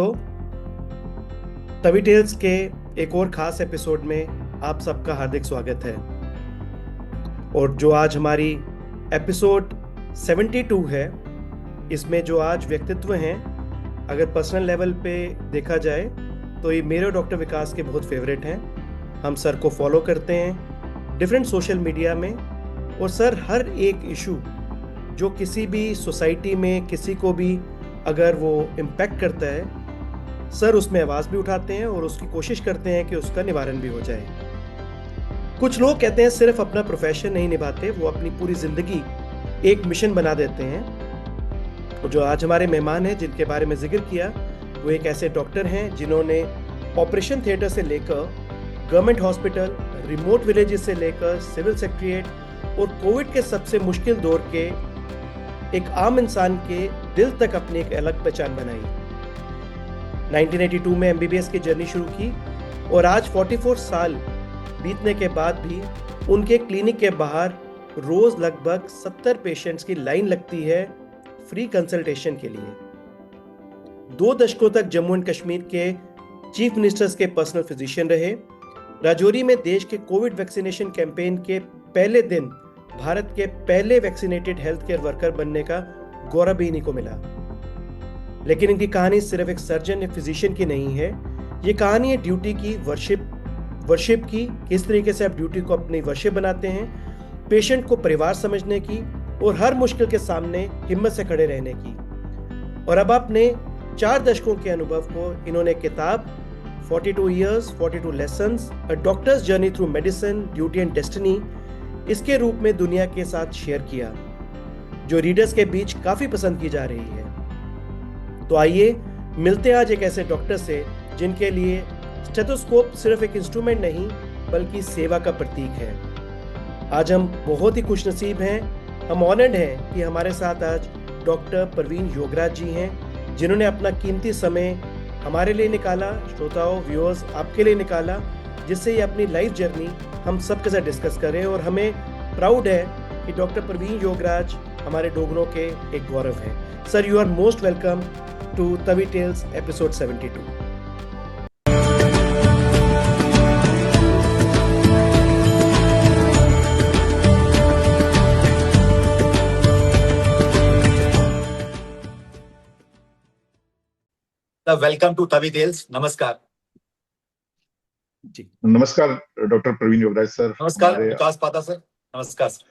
तो तवी टेल्स के एक और ख़ास एपिसोड में आप सबका हार्दिक स्वागत है। और जो आज हमारी एपिसोड 72 है, इसमें जो आज व्यक्तित्व हैं, अगर पर्सनल लेवल पे देखा जाए तो ये मेरे और डॉक्टर विकास के बहुत फेवरेट हैं। हम सर को फॉलो करते हैं डिफरेंट सोशल मीडिया में, और सर हर एक इशू जो किसी भी सोसाइटी में किसी को भी अगर वो इम्पैक्ट करता है, सर उसमें आवाज़ भी उठाते हैं और उसकी कोशिश करते हैं कि उसका निवारण भी हो जाए। कुछ लोग कहते हैं सिर्फ अपना प्रोफेशन नहीं निभाते, वो अपनी पूरी ज़िंदगी एक मिशन बना देते हैं। और जो आज हमारे मेहमान हैं जिनके बारे में जिक्र किया, वो एक ऐसे डॉक्टर हैं जिन्होंने ऑपरेशन थिएटर से लेकर गवर्नमेंट हॉस्पिटल, रिमोट विलेजेस से लेकर सिविल सेक्रेटरीट और कोविड के सबसे मुश्किल दौर के एक आम इंसान के दिल तक अपनी एक अलग पहचान बनाई। 1982 में एमबीबीएस की जर्नी शुरू की और आज 44 साल बीतने के बाद भी उनके क्लिनिक के बाहर रोज लगभग 70 पेशेंट्स की लाइन लगती है फ्री कंसल्टेशन के लिए। 2 दशकों तक जम्मू एंड कश्मीर के चीफ मिनिस्टर्स के पर्सनल फिजिशियन रहे। राजौरी में देश के कोविड वैक्सीनेशन कैंपेन के पहले दिन भारत के पहले वैक्सीनेटेड हेल्थ केयर वर्कर बनने का गौरव भी इन्हीं को मिला। लेकिन इनकी कहानी सिर्फ एक सर्जन या फिजिशियन की नहीं है, ये कहानी है ड्यूटी की, वर्शिप की, किस तरीके से आप ड्यूटी को अपनी वर्शिप बनाते हैं, पेशेंट को परिवार समझने की और हर मुश्किल के सामने हिम्मत से खड़े रहने की। और अब अपने 4 दशकों के अनुभव को इन्होंने किताब 42 Years, 42 Lessons, A Doctor's Journey Through Medicine, Duty and Destiny इसके रूप में दुनिया के साथ शेयर किया, जो रीडर्स के बीच काफ़ी पसंद की जा रही है। तो आइए मिलते हैं आज एक ऐसे डॉक्टर से जिनके लिए स्टेथोस्कोप सिर्फ एक इंस्ट्रूमेंट नहीं बल्कि सेवा का प्रतीक है। आज हम बहुत ही खुशनसीब हैं, हम ऑनर्ड हैं कि हमारे साथ आज डॉक्टर प्रवीण योगराज जी हैं, जिन्होंने अपना कीमती समय हमारे लिए निकाला, श्रोताओं, व्यूअर्स आपके लिए निकाला, जिससे ये अपनी लाइफ जर्नी हम सबके साथ डिस्कस करें। और हमें प्राउड है कि डॉक्टर प्रवीण योगराज हमारे डोगरों के एक गौरव है। Sir, you are most welcome to Tavi Tales episode 72. Welcome to Tavi Tales. नमस्कार जी। नमस्कार डॉक्टर प्रवीण योगराज सर। नमस्कार विकास पाता सर। नमस्कार सर।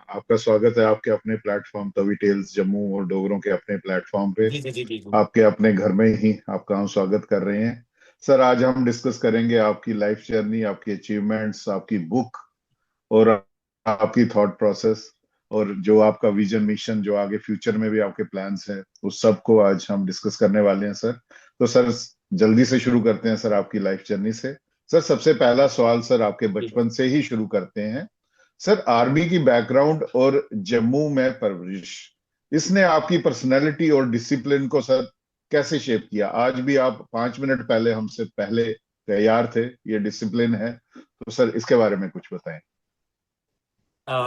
आपका स्वागत है आपके अपने प्लेटफॉर्म तवी टेल्स जम्मू और डोगरों के अपने प्लेटफॉर्म पे। जी जी जी जी। आपके अपने घर में ही आपका हम स्वागत कर रहे हैं। सर, आज हम डिस्कस करेंगे आपकी लाइफ जर्नी, आपकी अचीवमेंट्स, आपकी बुक और आपकी थॉट प्रोसेस, और जो आपका विजन मिशन, जो आगे फ्यूचर में भी आपके प्लान्स हैं, उस सब को आज हम डिस्कस करने वाले हैं सर। तो सर जल्दी से शुरू करते हैं सर आपकी लाइफ जर्नी से। सर, सबसे पहला सवाल सर आपके बचपन से ही शुरू करते हैं। सर, आर्मी की बैकग्राउंड और जम्मू में परवरिश, इसने आपकी पर्सनैलिटी और डिसिप्लिन को सर कैसे शेप किया? आज भी आप 5 मिनट पहले हमसे पहले तैयार थे, ये डिसिप्लिन है। तो सर इसके बारे में कुछ बताएं।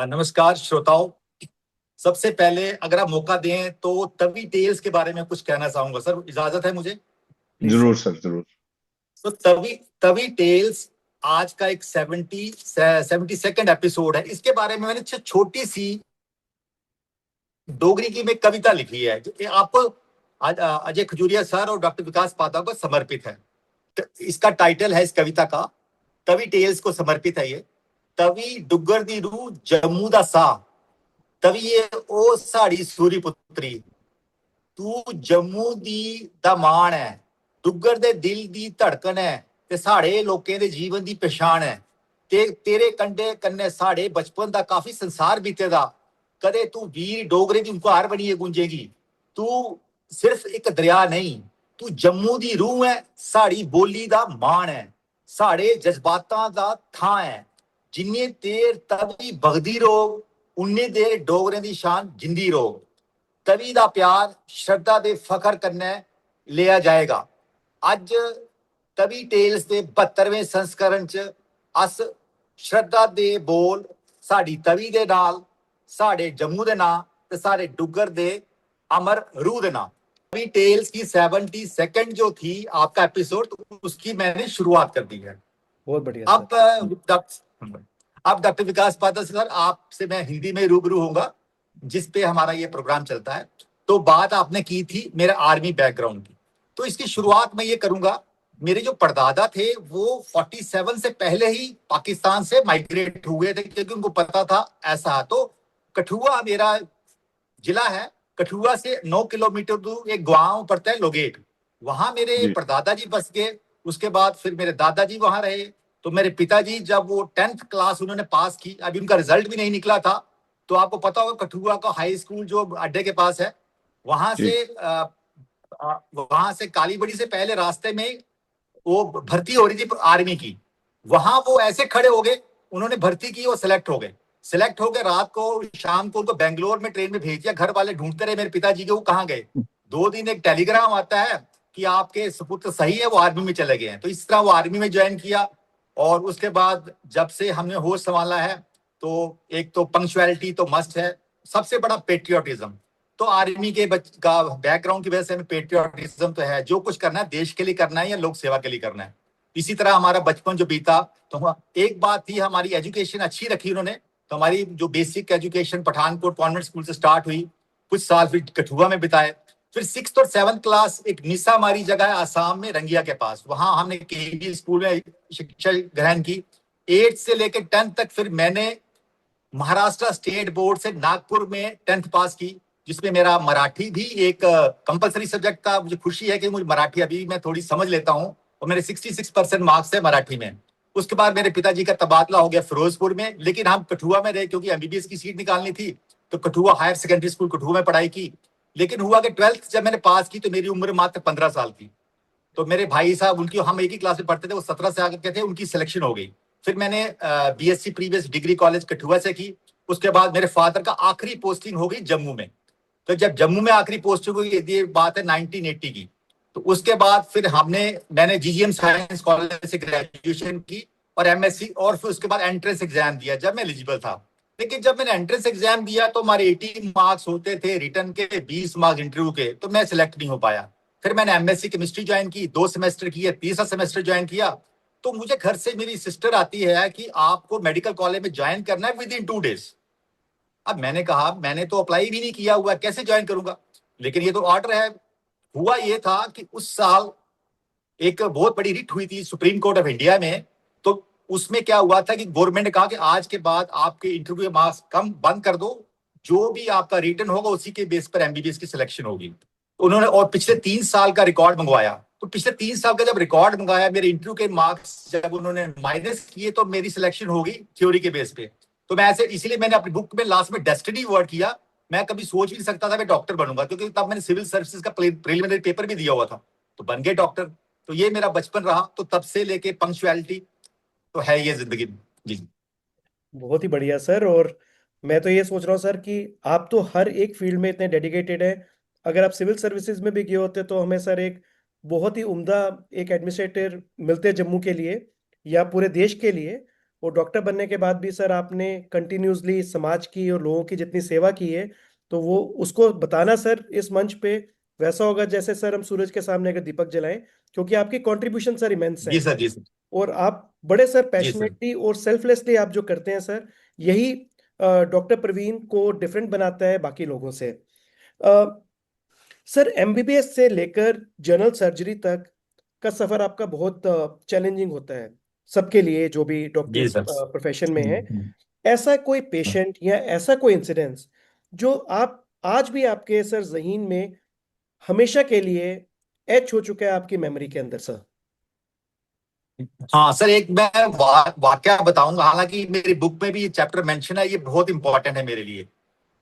नमस्कार श्रोताओं। सबसे पहले अगर आप मौका दें तो तवी टेल्स के बारे में कुछ कहना चाहूंगा सर, इजाजत है मुझे? जरूर सर, जरूर। तो तवी टेल्स आज का एक 72nd एपिसोड है। इसके बारे में मैंने छोटी सी डोगरी की में कविता लिखी है, जो आप अजय खजूरिया सर और डॉक्टर विकास पाता को समर्पित है। तो इसका टाइटल है इस कविता का, तवी टेल्स को समर्पित है ये। तवी डुगर दी रूह जम्मू दा सा, तवी ये ओ साड़ी सूरी पुत्री, तू जम्मू दी दा मान है, डुगर दे दिल दी धड़कन है, ते साढ़े लोकें दे जीवन दी पहचान है। ते तेरे कंडे कन्ने साढ़े बचपन दा काफी संसार बीते दा, कदे तू वीर डोगरे दी उंकार बनिए गुंजेगी। तू सिर्फ एक दरिया नहीं, तू जम्मू दी रूह है, साड़ी बोली दा मान है, साढ़े जज्बातां दा थां है। जिन्नी देर तवी बगदी रोग, उन्नी देर डोगरे दी शान जिंदी रोग। तवी दा प्यार श्रद्धा दे फखर कन्ने लिया जाएगा। अज तवी टेल्स दे 72वें संस्करण च अस श्रद्धा दे बोल साड़ी तवी दे नाल, साढ़े जम्मू दे नां ते साढ़े डुगर दे अमर रूह दे नां तभी टेल्स की 72nd जो थी आपका एपिसोड, तो उसकी मैंने शुरुआत कर दी है। बहुत बढ़िया अब सर। अब डॉक्टर विकास पाठक सर, आपसे मैं हिंदी में रूबरू होऊंगा, जिस पे हमारा ये प्रोग्राम चलता है। तो बात आपने की थी मेरा आर्मी बैकग्राउंड की, तो इसकी शुरुआत मैं ये करूंगा। मेरे जो परदादा थे वो 47 से पहले ही पाकिस्तान से माइग्रेट हुए थे, क्योंकि उनको पता था ऐसा। तो कठुआ मेरा जिला है, कठुआ से 9 किलोमीटर दूर एक गांव पड़ता है लोगेट, वहां मेरे जी परदादा जी बस गए। उसके बाद फिर मेरे दादाजी वहां रहे। तो मेरे पिताजी जब वो 10th क्लास उन्होंने पास की, अभी उनका रिजल्ट भी नहीं निकला था, तो आपको पता होगा कठुआ का हाई स्कूल जो अड्डे के पास है, वहां जी से वहां से कालीबड़ी से पहले रास्ते में वो भर्ती हो रही थी आर्मी की। वहां वो ऐसे खड़े हो गए, उन्होंने भर्ती की, वो सिलेक्ट हो गए। सिलेक्ट हो गए, रात को शाम को उनको बेंगलोर में ट्रेन में भेज दिया। घर वाले ढूंढते रहे मेरे पिताजी के, वो कहाँ गए। 2 दिन एक टेलीग्राम आता है कि आपके सुपुत्र सही है, वो आर्मी में चले गए हैं। तो इस तरह वो आर्मी में ज्वाइन किया। और उसके बाद जब से हमने होश संभाला है, तो एक तो पंक्चुअलिटी तो मस्ट है, सबसे बड़ा पेट्रियोटिज्म। तो आर्मी के का बैकग्राउंड की वजह से हमें पेट्रियोटिज्म तो है, जो कुछ करना है देश के लिए करना है या लोक सेवा के लिए करना है। इसी तरह हमारा बचपन जो बीता, तो एक बात थी, हमारी एजुकेशन अच्छी रखी उन्होंने। तो हमारी जो basic education Pathankot convent school से स्टार्ट हुई, कुछ साल फिर कठुआ में बिताए। फिर 6th और 7th क्लास एक निसा हमारी जगह है आसाम में, रंगिया के पास, वहां हमने केबी स्कूल में शिक्षा ग्रहण की। 8th से लेकर 10th तक फिर मैंने महाराष्ट्र स्टेट बोर्ड से नागपुर में 10th पास की, जिसमें मेरा मराठी भी एक कंपलसरी सब्जेक्ट था। मुझे खुशी है कि मुझे मराठी अभी मैं थोड़ी समझ लेता हूँ, और मेरे 66% मार्क्स है मराठी में। उसके बाद मेरे पिताजी का तबादला हो गया फिरोजपुर में, लेकिन हम कठुआ में रहे क्योंकि एमबीबीएस की सीट निकालनी थी। तो Kathua higher secondary school Kathua में पढ़ाई की। लेकिन हुआ कि 12th जब मैंने पास की तो मेरी उम्र मात्र 15 साल थी। तो मेरे भाई साहब, उनकी, हम एक ही क्लास में पढ़ते थे, वो 17 से आगे के थे, उनकी सिलेक्शन हो गई। फिर मैंने BSc previous degree college Kathua से की। उसके बाद मेरे फादर का आखिरी पोस्टिंग हो गई जम्मू में। तो जब जम्मू में आखिरी पोस्टिंग हुई, ये बात है 1980 की, तो उसके बाद फिर मैंने जीजीएम साइंस कॉलेज से ग्रेजुएशन की और एमएससी, और फिर उसके बाद एंट्रेंस एग्जाम दिया जब मैं एलिजिबल था। लेकिन जब मैंने एंट्रेंस एग्जाम दिया तो हमारे 80 मार्क्स होते थे रिटर्न के, 20 मार्क्स इंटरव्यू के, तो मैं सिलेक्ट नहीं हो पाया। फिर मैंने एमएससी केमिस्ट्री ज्वाइन की, 2 सेमेस्टर किया, तीसरा सेमेस्टर ज्वाइन किया। तो मुझे घर से मेरी सिस्टर आती है कि आपको मेडिकल कॉलेज में ज्वाइन करना है विद इन 2 डेज। अब मैंने कहा मैंने तो अप्लाई भी नहीं किया हुआ, कैसे ज्वाइन करूंगा, लेकिन ये तो ऑर्डर है। हुआ ये था कि उस साल एक बहुत बड़ी रिट हुई थी सुप्रीम कोर्ट ऑफ इंडिया में। तो उसमें क्या हुआ था कि गवर्नमेंट ने कहा कि आज के बाद आपके इंटरव्यू मार्क्स कम बंद कर दो, जो भी आपका रिटर्न होगा उसी के बेस पर एमबीबीएस की सिलेक्शन होगी। उन्होंने और पिछले 3 साल का रिकॉर्ड मंगवाया। तो पिछले 3 साल का जब रिकॉर्ड मंगाया, मेरे इंटरव्यू के मार्क्स जब उन्होंने माइनस किए, तो मेरी सिलेक्शन होगी थ्योरी के बेस पे। तो मैं ऐसे, इसीलिए मैंने अपनी बुक में लास्ट में डेस्टिनी वर्ड किया। मैं कभी सोच भी नहीं सकता था मैं डॉक्टर बनूंगा, क्योंकि तब मैंने सिविल सर्विसेज का प्रीलिमिनरी पेपर भी दिया हुआ था, तो बन गए डॉक्टर। तो ये मेरा बचपन रहा, तो तब से लेके पंक्चुअलिटी तो है ये जिंदगी। जी बहुत ही बढ़िया सर। और मैं तो ये सोच रहा हूँ सर कि आप तो हर एक फील्ड में इतने डेडिकेटेड हैं। अगर आप सिविल सर्विसेज में भी गए होते तो हमें सर एक बहुत ही उम्दा एक एडमिनिस्ट्रेटर मिलते जम्मू के लिए या पूरे देश के लिए। और डॉक्टर बनने के बाद भी सर आपने कंटिन्यूसली समाज की और लोगों की जितनी सेवा की है, तो वो उसको बताना सर इस मंच पे वैसा होगा जैसे सर हम सूरज के सामने अगर दीपक जलाएं, क्योंकि आपकी कंट्रीब्यूशन सर इमेंस है। जी सर, जी सर, और आप बड़े सर जी सर। पैशनेटली और सेल्फलेसली आप जो करते हैं सर, यही डॉक्टर प्रवीण को डिफरेंट बनाता है बाकी लोगों से। अ, सर एमबीबीएस से लेकर जनरल सर्जरी तक का सफर आपका बहुत चैलेंजिंग होता है सबके लिए जो भी डॉक्टर जी सर। प्रोफेशन में है। ऐसा कोई पेशेंट या ऐसा कोई इंसिडेंस जो आप आज भी आपके सर जहीन में हमेशा के लिए एच हो चुका है आपकी मेमोरी के अंदर सर? हाँ सर, एक मैं वाक्य बताऊंगा, हालांकि मेरी बुक में भी ये चैप्टर मेंशन है, ये बहुत इंपॉर्टेंट है मेरे लिए।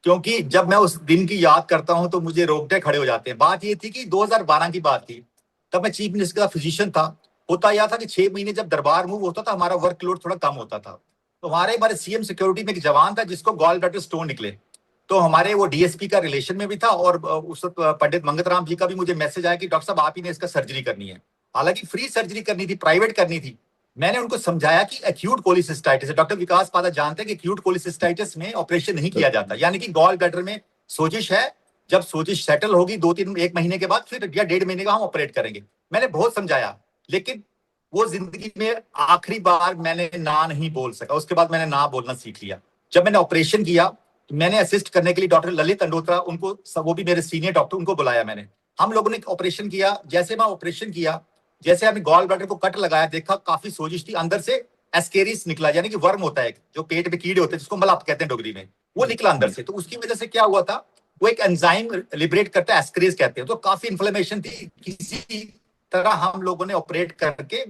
क्योंकि जब मैं उस दिन की याद करता हूं तो मुझे रोंगटे खड़े हो जाते हैं। बात ये थी कि 2012 की बात थी, तब मैं चीफ मिनिस्टर का फिजिशियन था। होता यह था कि 6 महीने जब दरबार मूव होता था, हमारा वर्कलोड थोड़ा कम होता था। तो हमारे सीएम सिक्योरिटी में एक जवान था जिसको गॉल ब्लैडर स्टोन निकले। तो हमारे वो डीएसपी का रिलेशन में भी था, और उस वक्त पंडित मंगत राम जी का भी मुझे मैसेज आया कि डॉक्टर साहब आप ही ने इसका सर्जरी करनी है। हालांकि फ्री सर्जरी करनी थी, प्राइवेट करनी थी। मैंने उनको समझाया कि एक्यूट कोलिसिस्टाइटिस है, डॉक्टर विकास पादा जानते हैं कि एक्यूट कोलिसिस्टाइटिस में ऑपरेशन नहीं किया जाता, यानी कि गॉल ब्लैडर में सोजिश है, जब सोजिश सेटल होगी 1 महीने के बाद फिर या 1.5 महीने का हम ऑपरेट करेंगे। मैंने बहुत समझाया, लेकिन वो जिंदगी में आखिरी बार मैंने ना नहीं बोल सका। उसके बाद मैंने ना बोलना सीख लिया। जब मैंने ऑपरेशन किया तो मैंने असिस्ट करने के लिए डॉक्टर ललित अंडोत्रा, उनको, वो भी मेरे सीनियर डॉक्टर, उनको बुलाया मैंने। हम लोगों ने ऑपरेशन किया। जैसे मैं ऑपरेशन किया, जैसे हमने गॉल ब्लैडर को कट लगाया, देखा काफी सोजिश थी, अंदर से एस्केरिस निकला, यानी कि वर्म होता है जो पेट में कीड़े होते हैं, जिसको मलाप कहते हैं डोगरी में, वो निकला अंदर से। तो उसकी वजह से क्या हुआ था, वो एक एंजाइम लिबरेट करता है, एस्केरिस कहते हैं। तो काफी इन्फ्लेमेशन थी। किसी तरह हम लोगों ने ऑपरेट करके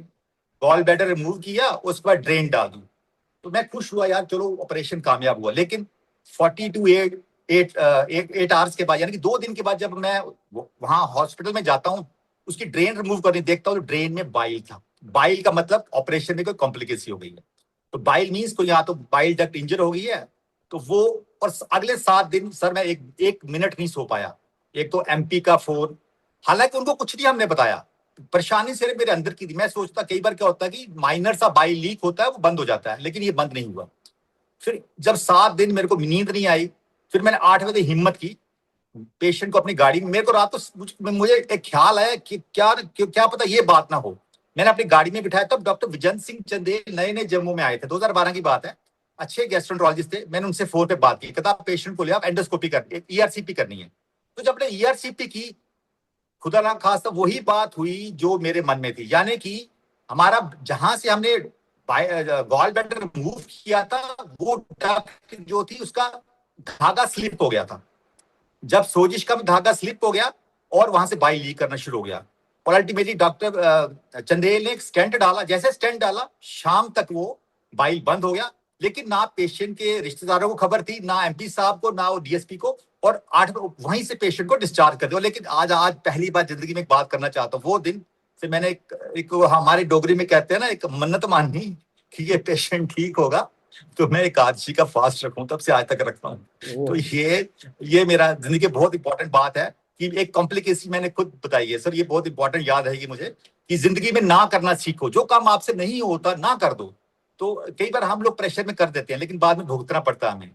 गॉल ब्लैडर रिमूव किया, उसके बाद ड्रेन डाल दी। तो मैं खुश हुआ यार, चलो ऑपरेशन कामयाब हुआ। लेकिन 8 आवर्स के बाद, यानी कि 2 दिन के बाद, जब मैं वहां हॉस्पिटल में जाता हूँ, उसकी ड्रेन रिमूव करने देखता हूँ, तो ड्रेन में बाइल था। बाइल का मतलब ऑपरेशन में कोई कॉम्प्लिकेसी हो गई है। तो बाइल मीन्स कोई यहाँ तो बाइल डक्ट इंजर हो गई है। तो वो, और अगले 7 दिन सर मैं एक मिनट नहीं सो पाया। एक तो एमपी का फोन, हालांकि उनको कुछ नहीं हमने बताया, परेशानी सिर्फ मेरे अंदर की थी। मैं सोचता कई बार क्या होता है कि माइनर सा बाइल लीक होता है, वो बंद हो जाता है, लेकिन ये बंद नहीं हुआ। फिर जब 7 दिन मेरे को नींद नहीं आई, फिर मैंने 8 बजे हिम्मत की, पेशेंट को अपनी गाड़ी में, मेरे को रात तो मुझे एक ख्याल आया कि क्या पता ये बात ना हो। मैंने अपनी गाड़ी में बिठाया। तब डॉक्टर विजन सिंह चंदेल नए नए जम्मू में आए थे, 2012 की बात है। अच्छे गैस्ट्रोएंटरोलॉजिस्ट थे। मैंने उनसे फोन पे बात की, कहता पेशेंट को ले आप एंडोस्कोपी कर, ईआरसीपी करनी है। तो जब मैंने ईआरसीपी की, खुदा ना खास्ता वही बात हुई जो मेरे मन में थी, यानी कि हमारा जहां से हमने गॉल ब्लैडर रिमूव किया था, वो डक्ट जो थी उसका धागा स्लिप हो गया था। जब सोजिश का धागा स्लिप हो गया और वहां से बाइल लीक करना शुरू हो गया, और अल्टीमेटली डॉक्टर चंदेल ने एक स्टेंट डाला। जैसे स्टेंट डाला, शाम तक वो बाइल बंद हो गया। लेकिन ना पेशेंट के रिश्तेदारों को खबर थी, ना एमपी साहब को, ना वो डीएसपी को, और 8 वहीं से पेशेंट को डिस्चार्ज कर दिया। लेकिन आज पहली बार जिंदगी में एक बात करना चाहता हूँ। वो दिन से मैंने एक हमारी डोगरी में कहते हैं ना, एक मन्नत मानी कि ये पेशेंट ठीक होगा तो मैं एकादशी का फास्ट रखूं। तब से आज तक रखता हूँ। तो ये मेरा जिंदगी की बहुत इंपॉर्टेंट बात है कि एक कॉम्प्लिकेशन मैंने खुद बताई है। सर ये बहुत इंपॉर्टेंट याद रहेगी मुझे कि जिंदगी में ना करना सीखो। जो काम आपसे नहीं होता ना कर दो। तो कई बार हम लोग प्रेशर में कर देते हैं, लेकिन बाद में भुगतना पड़ता है हमें।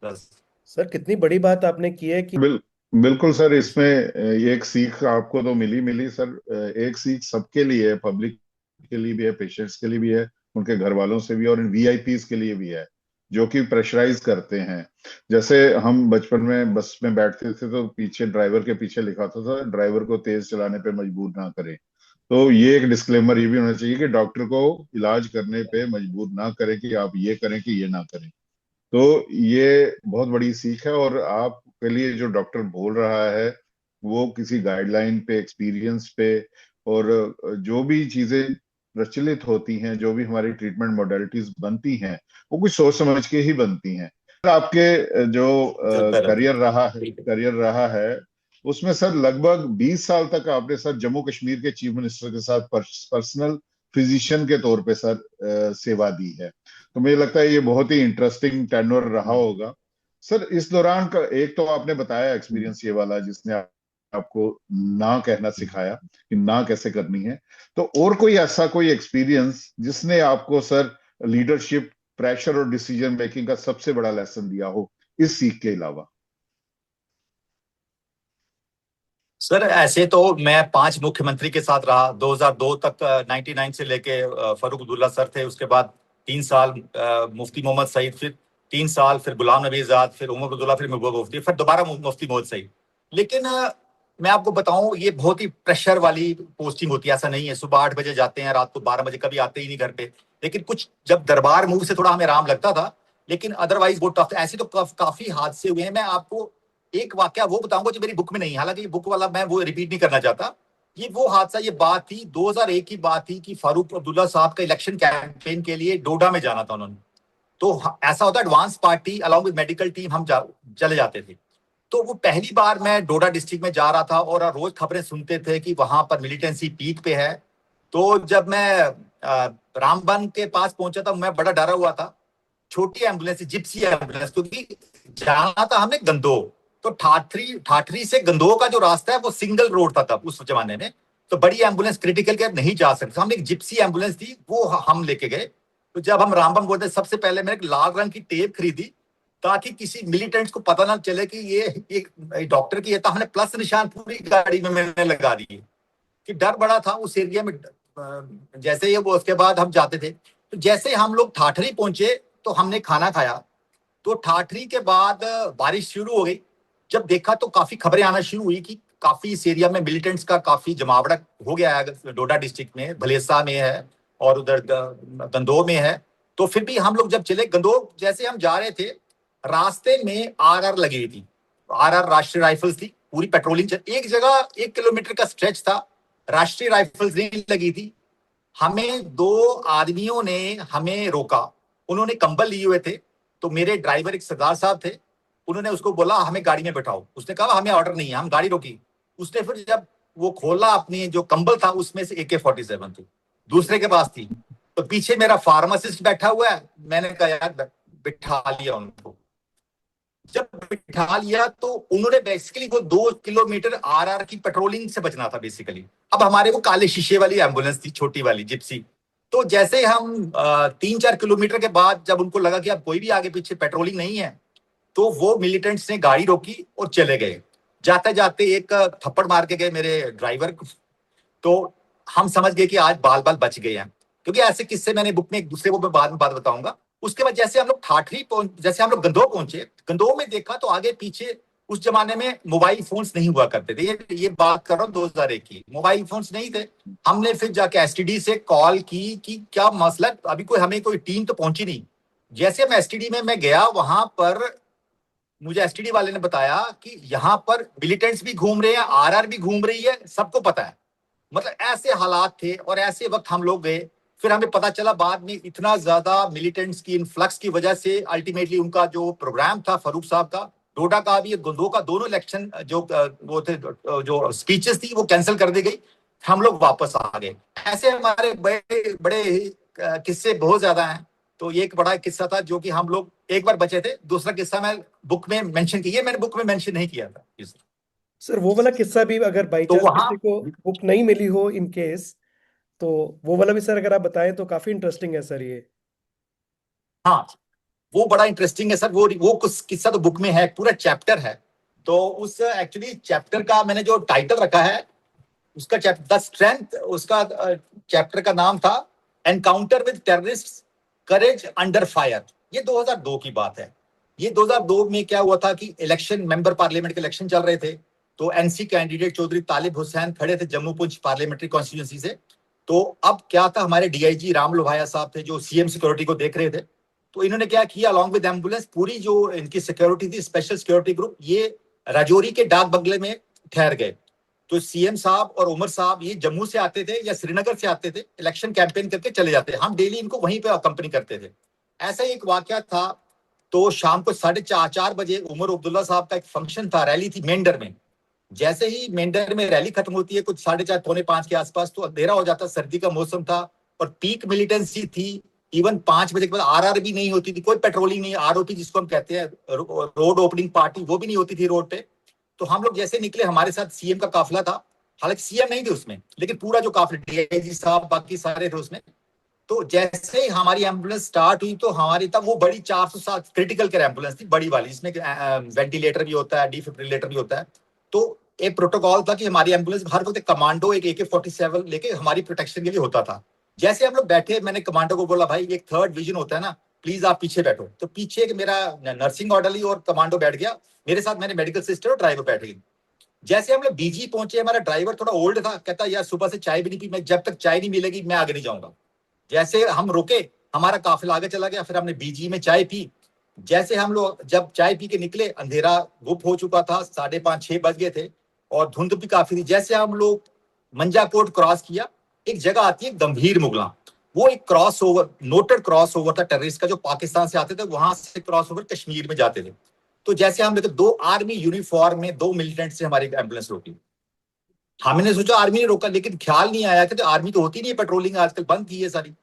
बस सर कितनी बड़ी बात आपने की है कि बिल्कुल सर, इसमें एक सीख आपको तो मिली सर। एक सीख सबके लिए है, पब्लिक के लिए भी है, पेशेंट्स के लिए भी है, उनके घर वालों से भी, और इन वीआईपीज के लिए भी है जो कि प्रेशराइज करते हैं। जैसे हम बचपन में बस में बैठते थे तो पीछे ड्राइवर के पीछे लिखा होता था, ड्राइवर को तेज चलाने पे मजबूर ना करें। तो ये एक डिस्क्लेमर ये भी होना चाहिए कि डॉक्टर को इलाज करने पे मजबूर ना करें कि आप ये करें कि ये ना करें। तो ये बहुत बड़ी सीख है, और आपके लिए जो डॉक्टर बोल रहा है वो किसी गाइडलाइन पे, एक्सपीरियंस पे, और जो भी चीजें प्रचलित होती हैं, जो भी हमारी ट्रीटमेंट मोडेलिटीज बनती हैं, वो कुछ सोच समझ के ही बनती हैं। आपके जो करियर रहा है उसमें सर लगभग 20 साल तक आपने सर जम्मू कश्मीर के चीफ मिनिस्टर के साथ पर्सनल फिजिशियन के तौर पे सर सेवा दी है। तो मुझे लगता है ये बहुत ही इंटरेस्टिंग टेन्योर रहा होगा सर। इस दौरान का एक तो आपने बताया एक्सपीरियंस ये वाला, जिसने आपको ना कहना सिखाया कि ना कैसे करनी है। तो और कोई ऐसा कोई एक्सपीरियंस जिसने आपको सर लीडरशिप, प्रेशर और डिसीजन मेकिंग का सबसे बड़ा लेसन दिया हो इस सीख के अलावा? सर ऐसे तो मैं 5 मुख्यमंत्री के साथ रहा 2002 तक। 99 से लेके फारूक अब्दुल्ला सर थे, उसके बाद 3 साल मुफ्ती मोहम्मद सईद, फिर 3 साल, फिर गुलाम नबी आजाद, फिर उमर अब्दुल्ला, फिर महबूबा मुफ्ती, फिर दोबारा मुफ्ती मोहम्मद सईद। लेकिन मैं आपको बताऊं, ये बहुत ही प्रेशर वाली पोस्टिंग होती है। ऐसा नहीं है सुबह 8 बजे जाते हैं, रात को 12 बजे, कभी आते ही नहीं घर पे। लेकिन कुछ जब दरबार मूव से थोड़ा हमें आराम लगता था, लेकिन अदरवाइज वो टफ। ऐसे तो काफी हादसे हुए हैं। मैं आपको एक वाकया वो बताऊंगा जो मेरी बुक में नहीं है, हालांकि ये बुक वाला मैं वो रिपीट नहीं करना चाहता। ये वो हादसा, ये बात थी 2001 की बात थी कि फारूक अब्दुल्ला साहब का इलेक्शन कैंपेन के लिए डोडा में जाना था उन्होंने। तो ऐसा होता है, advance party along with medical team हम चले जाते थे। तो वो पहली बार मैं डोडा डिस्ट्रिक्ट में जा रहा था, और रोज खबरें सुनते थे कि वहां पर मिलिटेंसी पीक पे है। तो जब मैं रामबन के पास पहुंचा था, मैं बड़ा डरा हुआ था। छोटी एम्बुलेंस, जिप्सी एम्बुलेंस, क्योंकि जाना था हमने गंदो। तो ठाठरी से गंदोह का जो रास्ता है वो सिंगल रोड था तब उस जमाने में। तो बड़ी एम्बुलेंस क्रिटिकल केयर नहीं जा सकती। हमने एक जिप्सी एम्बुलेंस थी, वो हम लेके गए। तो जब हम रामबन बोलते, सबसे पहले मैंने एक लाल रंग की टेप खरीदी, ताकि किसी मिलिटेंट्स को पता ना चले कि ये डॉक्टर की है। तो हमने प्लस निशान पूरी गाड़ी में मैंने लगा दिए कि डर बड़ा था उस एरिया में। जैसे ही वो उसके बाद हम जाते थे, तो जैसे हम लोग ठाठरी पहुंचे तो हमने खाना खाया। तो ठाठरी के बाद बारिश शुरू हो गई। जब देखा तो काफी खबरें आना शुरू हुई कि काफी इस एरिया में मिलिटेंट्स का काफी जमावड़ा हो गया है। डोडा डिस्ट्रिक्ट में, भलेसा में है और उधर गंदोह में है। तो फिर भी हम लोग जब चले गंदोह, जैसे हम जा रहे थे, रास्ते में आरआर लगी हुई थी। आरआर राष्ट्रीय राइफल्स थी, पूरी पेट्रोलिंग। एक जगह 1 किलोमीटर का स्ट्रेच था, राष्ट्रीय राइफल्स नहीं लगी थी। हमें 2 आदमियों ने हमें रोका। उन्होंने कंबल लिए हुए थे। तो मेरे ड्राइवर एक सरदार साहब थे, उन्होंने उसको बोला हमें गाड़ी में बैठाओ। उसने कहा हमें ऑर्डर नहीं है, हम गाड़ी रोकी। उसने फिर जब वो खोला, अपनी जो कंबल था उसमें से AK-47 थी, दूसरे के पास थी। तो पीछे मेरा फार्मासिस्ट बैठा हुआ है। मैंने कहा यार बिठा लिया उनको। जब बिठा लिया तो उन्होंने बेसिकली वो 2 किलोमीटर आरआर की पेट्रोलिंग से बचना था बेसिकली। अब हमारे वो काले शीशे वाली एम्बुलेंस थी, छोटी वाली जिप्सी। तो जैसे हम 3-4 किलोमीटर के बाद जब उनको लगा कि अब कोई भी आगे पीछे पेट्रोलिंग नहीं है, तो वो मिलिटेंट्स ने गाड़ी रोकी और चले गए। जाते जाते एक थप्पड़ मार के गए मेरे ड्राइवर को। तो हम समझ गए कि आज बाल बाल बच गए हैं, क्योंकि ऐसे किस्से मैंने बुक में एक दूसरे को मैं बाद में बात बताऊंगा। उसके बाद जैसे हम लोग जैसे हम लोग गंदोह पहुंचे, गंदोह में देखा तो आगे पीछे उस जमाने में मोबाइल फोन्स नहीं हुआ करते थे। ये बात कर रहा हूँ 2001 की, मोबाइल फोन्स नहीं थे। हमने फिर जाके एसटीडी से कॉल की कि क्या मसला, अभी हमें कोई टीम तो पहुंची नहीं। जैसे हम एसटीडी में मैं गया, वहां पर मुझे एसटीडी वाले ने बताया कि यहाँ पर मिलिटेंट्स भी घूम रहे हैं, आरआर भी घूम रही है, सबको पता है। मतलब ऐसे हालात थे और ऐसे वक्त हम लोग गए। फिर हमें पता चला बाद में इतना ज्यादा मिलिटेंट्स की इन्फ्लक्स की वजह से अल्टीमेटली उनका जो प्रोग्राम था फारूक साहब का, डोडा का भी, गंदोह का, दोनों इलेक्शन जो वो थे, जो स्पीचेस थी वो कैंसिल कर दी गई। हम लोग वापस आ गए। ऐसे हमारे बड़े बड़े किस्से बहुत ज्यादा हैं। तो ये एक बड़ा किस्सा था जो कि हम लोग एक बार बचे थे। दूसरा किस्सा मैं बुक में मेंशन किया, मैंने बुक में मेंशन नहीं किया था। सर वो वाला किस्सा भी अगर बाई तो चांस वहां, किसी को बुक नहीं मिली हो इन केस, तो वो वाला भी सर अगर आप बताएं तो काफी इंटरेस्टिंग है सर ये। हाँ, वो बड़ा इंटरेस्टिंग है सर। वो कुछ किस्सा तो बुक में है, पूरा चैप्टर है। तो उस एक्चुअली चैप्टर का मैंने जो टाइटल रखा है, उसका द स्ट्रेंथ, उसका चैप्टर का नाम था encounter with terrorist, courage under fire. ये 2002 की बात है। ये 2002 में क्या हुआ था कि इलेक्शन, मेंबर पार्लियामेंट के इलेक्शन चल रहे थे। तो एनसी कैंडिडेट चौधरी तालिब हुसैन खड़े थे जम्मू पुंछ पार्लियामेंट्री कॉन्स्टिट्यूंसी से। तो अब क्या था, हमारे डीआईजी राम लोहाया साहब थे जो सीएम सिक्योरिटी को देख रहे थे। तो इन्होंने क्या किया, अलॉन्ग विद एम्बुलेंस, पूरी जो इनकी सिक्योरिटी थी, स्पेशल सिक्योरिटी ग्रुप, ये राजौरी के डाक बंगले में ठहर गए। तो सीएम साहब और उमर साहब ये जम्मू से आते थे या श्रीनगर से आते थे, इलेक्शन कैंपेन करके चले जाते। हम डेली इनको वहीं पे अकम्पनी करते थे। ऐसा ही एक वाकया था। तो शाम को 4:30 बजे उमर अब्दुल्ला साहब का एक फंक्शन था, रैली थी मेंढर में। जैसे ही मेंढर में रैली खत्म होती है कुछ 4:30 पौने 5 के आसपास, तो अंधेरा हो जाता, सर्दी का मौसम था और पीक मिलिटेंसी थी। इवन 5 बजे के बाद आरआर भी नहीं होती थी, कोई पेट्रोलिंग नहीं, आरओपी जिसको हम कहते हैं, रोड ओपनिंग पार्टी, वो भी नहीं होती थी रोड पे। तो हम लोग जैसे निकले, हमारे साथ सीएम का काफिला था। हालांकि सीएम नहीं थे उसमें, लेकिन पूरा जो काफिला, डीआईजी साहब बाकी सारे थे उसमें। तो जैसे ही हमारी एम्बुलेंस स्टार्ट हुई, तो हमारी तब वो बड़ी 407 क्रिटिकल केयर एम्बुलेंस थी, बड़ी वाली, जिसमें वेंटिलेटर भी होता है, डिफिब्रिलेटर भी होता है। तो एक प्रोटोकॉल था कि हमारी एम्बुलेंस हर वक्त कमांडो एक AK-47 लेके हमारी प्रोटेक्शन के लिए होता था। जैसे हम लोग बैठे, मैंने कमांडो को बोला भाई एक थर्ड विजन होता है ना, प्लीज आप पीछे बैठो। तो पीछे एक मेरा नर्सिंग ऑर्डरली और कमांडो बैठ गया, मेरे साथ मेरे मेडिकल सिस्टर और ड्राइवर बैठ गई। जैसे हम लोग बीजी पहुंचे, हमारा ड्राइवर थोड़ा ओल्ड था, कहता यार सुबह से चाय भी नहीं पी, मैं जब तक चाय नहीं मिलेगी मैं आगे नहीं जाऊंगा। जैसे हम रुके, हमारा काफिला आगे चला गया, फिर हमने बीजी में चाय पी। जैसे हम लोग जब चाय पी के निकले, अंधेरा गुप हो चुका था, 5:30-6 बज गए थे और धुंध भी काफी थी। जैसे हम लोग मंजाकोट क्रॉस किया, एक जगह आती है गंभीर मुगला, वो एक cross over, noted cross over था टेररिस्ट का, जो पाकिस्तान से आते थे, वहां से क्रॉस ओवर कश्मीर में जाते थे। तो जैसे हम देखे, 2 आर्मी यूनिफॉर्म में 2 मिलिटेंट से हमारी एम्बुलेंस रोकी। हमने सोचा आर्मी ने रोका, लेकिन ख्याल नहीं आया कि तो आर्मी तो होती नहीं है, पेट्रोलिंग आजकल बंद की है सारी।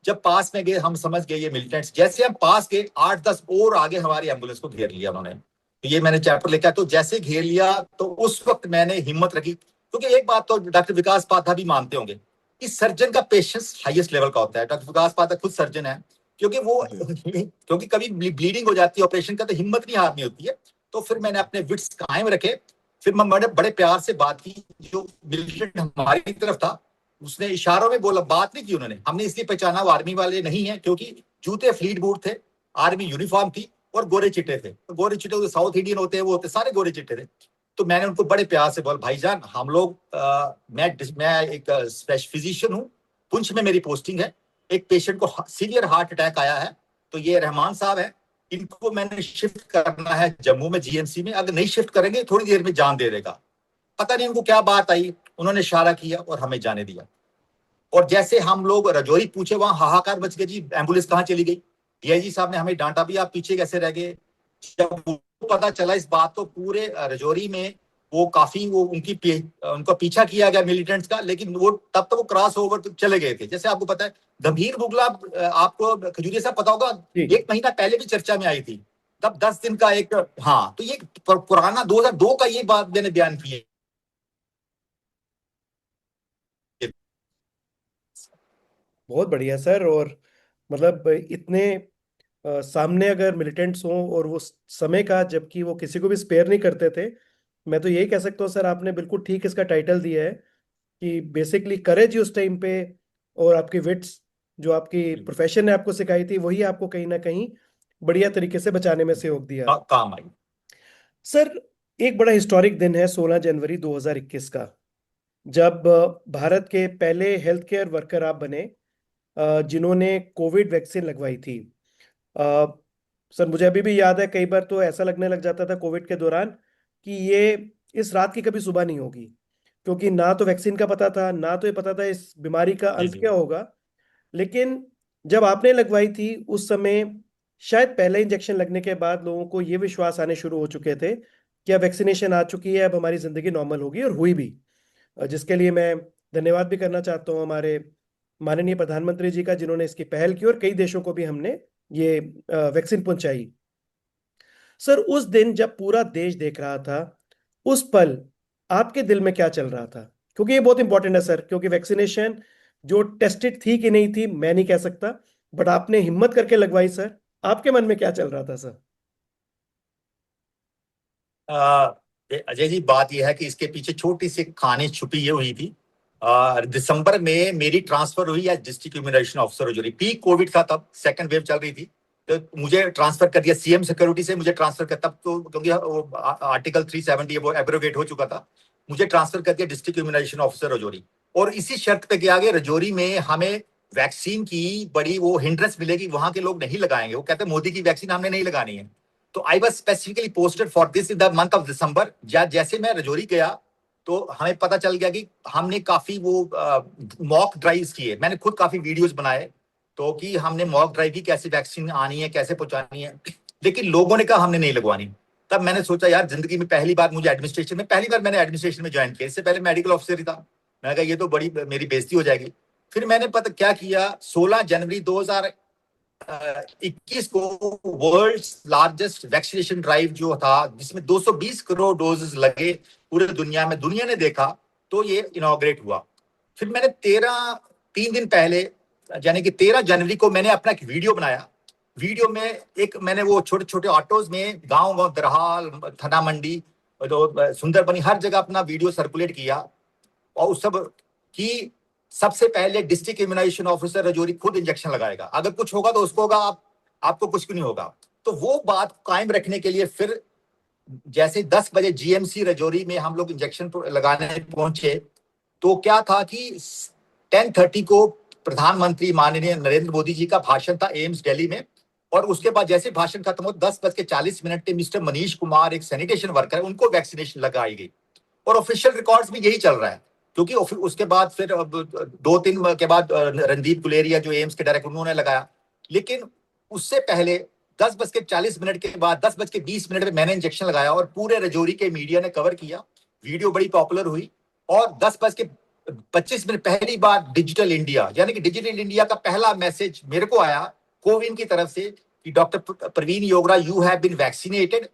जब पास में गए, हम समझ गए ये मिलिटेंट्स। जैसे हम पास गए, 8-10 और आगे हमारी एम्बुलेंस को घेर लिया उन्होंने। तो ये मैंने चैप्टर लिखा। तो जैसे घेर लिया, तो उस वक्त मैंने हिम्मत रखी, क्योंकि एक बात तो डॉक्टर विकास पाठक भी मानते होंगे, कि सर्जन का पेशेंस हाईएस्ट लेवल का होता है। डॉक्टर विकास पाठक खुद सर्जन है, क्योंकि वो क्योंकि कभी ब्लीडिंग हो जाती है ऑपरेशन का, तो हिम्मत नहीं हारनी होती है। तो फिर मैंने अपने विट्स कायम रखे, फिर मैं बड़े बड़े प्यार से बात की। जो मिलिटेंट हमारी तरफ था उसने इशारों में बोला, बात नहीं की उन्होंने। हमने इसलिए पहचाना वो आर्मी वाले नहीं है, क्योंकि जूते फ्लीट बूट थे, आर्मी यूनिफॉर्म थी और गोरे चिट्टे थे। तो गोरे चिट्टे तो साउथ इंडियन होते हैं, वो होते सारे गोरे चिट्टे थे। तो मैंने उनको बड़े प्यार से बोला, भाईजान हम लोग मैं एक फिजिशियन हूँ, पुंछ में मेरी पोस्टिंग है। एक पेशेंट को सीवियर हार्ट अटैक आया है, तो ये रहमान साहब है, इनको मैंने शिफ्ट करना है जम्मू में जीएमसी में। अगर नहीं शिफ्ट करेंगे थोड़ी देर में जान दे देगा। पता नहीं उनको क्या बात आई, उन्होंने इशारा किया और हमें जाने दिया। और जैसे हम लोग रजौरी पूछे, वहां हाहाकार मच गया, जी एम्बुलेंस कहाँ चली गई। डीआईजी साहब ने हमें डांटा भी, आप पीछे कैसे रह गए। जब पता चला इस बात, तो पूरे रजौरी में वो काफी वो उनका पीछा किया गया मिलिटेंट्स का, लेकिन वो तब तक वो क्रॉस ओवर तो चले गए थे। जैसे आपको पता है गंभीर मुगला, आपको खजूरिया साहब पता होगा, एक महीना पहले भी चर्चा में आई थी, तब 10 दिन का एक, हाँ, तो ये पुराना 2002 का ये बात मैंने बयान की है। बहुत बढ़िया सर। और मतलब इतने सामने अगर मिलिटेंट्स हों और वो समय का, जबकि वो किसी को भी स्पेयर नहीं करते थे। मैं तो यही कह सकता हूँ सर, आपने बिल्कुल ठीक इसका टाइटल दिया है कि बेसिकली करेज उस टाइम पे, और आपकी विट्स जो आपकी प्रोफेशन ने आपको सिखाई थी, वही आपको कहीं ना कहीं बढ़िया तरीके से बचाने में सहयोग दिया। काम आई। सर, एक बड़ा हिस्टोरिक दिन है 16 जनवरी 2021 का, जब भारत के पहले हेल्थ केयर वर्कर आप बने जिन्होंने कोविड वैक्सीन लगवाई थी। अ, सर, मुझे अभी भी याद है, कई बार तो ऐसा लगने लग जाता था कोविड के दौरान कि ये इस रात की कभी सुबह नहीं होगी, क्योंकि ना तो वैक्सीन का पता था, ना तो ये पता था इस बीमारी का जी अंत जी। क्या होगा। लेकिन जब आपने लगवाई थी उस समय, शायद पहले इंजेक्शन लगने के बाद लोगों को ये विश्वास आने शुरू हो चुके थे कि अब वैक्सीनेशन आ चुकी है, अब हमारी जिंदगी नॉर्मल होगी, और हुई भी। जिसके लिए मैं धन्यवाद भी करना चाहता हूँ हमारे माननीय प्रधानमंत्री जी का, जिन्होंने इसकी पहल की और कई देशों को भी हमने ये वैक्सीन पहुंचाई। सर, उस दिन जब पूरा देश देख रहा था, उस पल आपके दिल में क्या चल रहा था? क्योंकि ये बहुत इंपॉर्टेंट है सर, क्योंकि वैक्सीनेशन जो टेस्टेड थी कि नहीं थी मैं नहीं कह सकता, बट आपने हिम्मत करके लगवाई सर। आपके मन में क्या चल रहा था सर? अजय जी, बात यह है कि इसके पीछे छोटी सी कहानी छुपी ये हुई थी। दिसंबर में मेरी ट्रांसफर हुई as district immunization officer Rajouri. Peak covid था, तब सेकंड वेव चल रही थी। तो मुझे ट्रांसफर कर दिया सीएम सिक्योरिटी से, मुझे ट्रांसफर कर, तब तो क्योंकि वो आर्टिकल 370 वो एब्रोगेट हो चुका था, मुझे ट्रांसफर कर दिया डिस्ट्रिक्ट इम्यूनाइजेशन ऑफिसर रजौरी। और इसी शर्त पे किया गया, रजौरी में हमें वैक्सीन की बड़ी वो हिंड्रेंस मिलेगी, वहां के लोग नहीं लगाएंगे। वो कहते हैं मोदी की वैक्सीन हमने नहीं लगानी है। तो I was specifically posted for this in the month of December. जैसे मैं रजौरी गया तो हमें पता चल गया कि हमने काफी वो मॉक ड्राइव्स किए। मैंने खुद काफी वीडियोस बनाए, तो कि हमने मॉक ड्राइव की, कैसे वैक्सीन आनी है, कैसे पहुंचानी है। लेकिन लोगों ने कहा हमने नहीं लगवानी। तब मैंने सोचा यार, जिंदगी में पहली बार मुझे एडमिनिस्ट्रेशन में, पहली बार मैंने एडमिनिस्ट्रेशन में ज्वाइन किया। इससे पहले मेडिकल ऑफिसर ही था। मैंने कहा ये तो बड़ी मेरी बेइज्जती हो जाएगी। फिर मैंने पता क्या किया, 16 जनवरी 2021 को वर्ल्ड लार्जेस्ट वैक्सीनेशन ड्राइव जो था, जिसमें 220 करोड़ डोजेस लगे पूरे दुनिया में, दुनिया ने देखा, तो ये इनॉग्रेट हुआ। फिर मैंने 3 दिन पहले, यानी कि 13 जनवरी को, मैंने अपना एक वीडियो बनाया। वीडियो में एक मैंने वो छोटे छोटे ऑटोज में गांव गांव, दरहाल, थना मंडी, तो सुंदरबनी, हर जगह अपना वीडियो सर्कुलेट किया। और उस सब की सबसे पहले डिस्ट्रिक्ट इम्यूनाइजेशन ऑफिसर रजौरी खुद इंजेक्शन लगाएगा। अगर कुछ होगा तो उसको होगा, आपको कुछ भी नहीं होगा। तो वो बात कायम रखने के लिए फिर जैसे 10 बजे जीएमसी रजौरी में हम लोग इंजेक्शन लगाने पहुंचे, तो क्या था कि 10:30 को प्रधानमंत्री माननीय नरेंद्र मोदी जी का भाषण था एम्स दिल्ली में। और उसके बाद जैसे भाषण खत्म हो, 10:40 पे मिस्टर मनीष कुमार, एक सैनिटेशन वर्कर है, उनको वैक्सीनेशन लगाई गई। और ऑफिशियल रिकॉर्ड्स में यही चल रहा है, क्योंकि उसके बाद फिर 2-3 के बाद रणदीप गुलेरिया जो एम्स के डायरेक्टर, उन्होंने लगाया। लेकिन उससे पहले 10:40 के बाद 10:20 पे मैंने इंजेक्शन लगाया, और पूरे रजौरी के मीडिया ने कवर किया। वीडियो बड़ी पॉपुलर हुई। और 10:25 पहली बार डिजिटल इंडिया, यानी कि डिजिटल इंडिया का पहला मैसेज मेरे को आया कोविन की तरफ से कि doctor Praveen Yogra, you have been vaccinated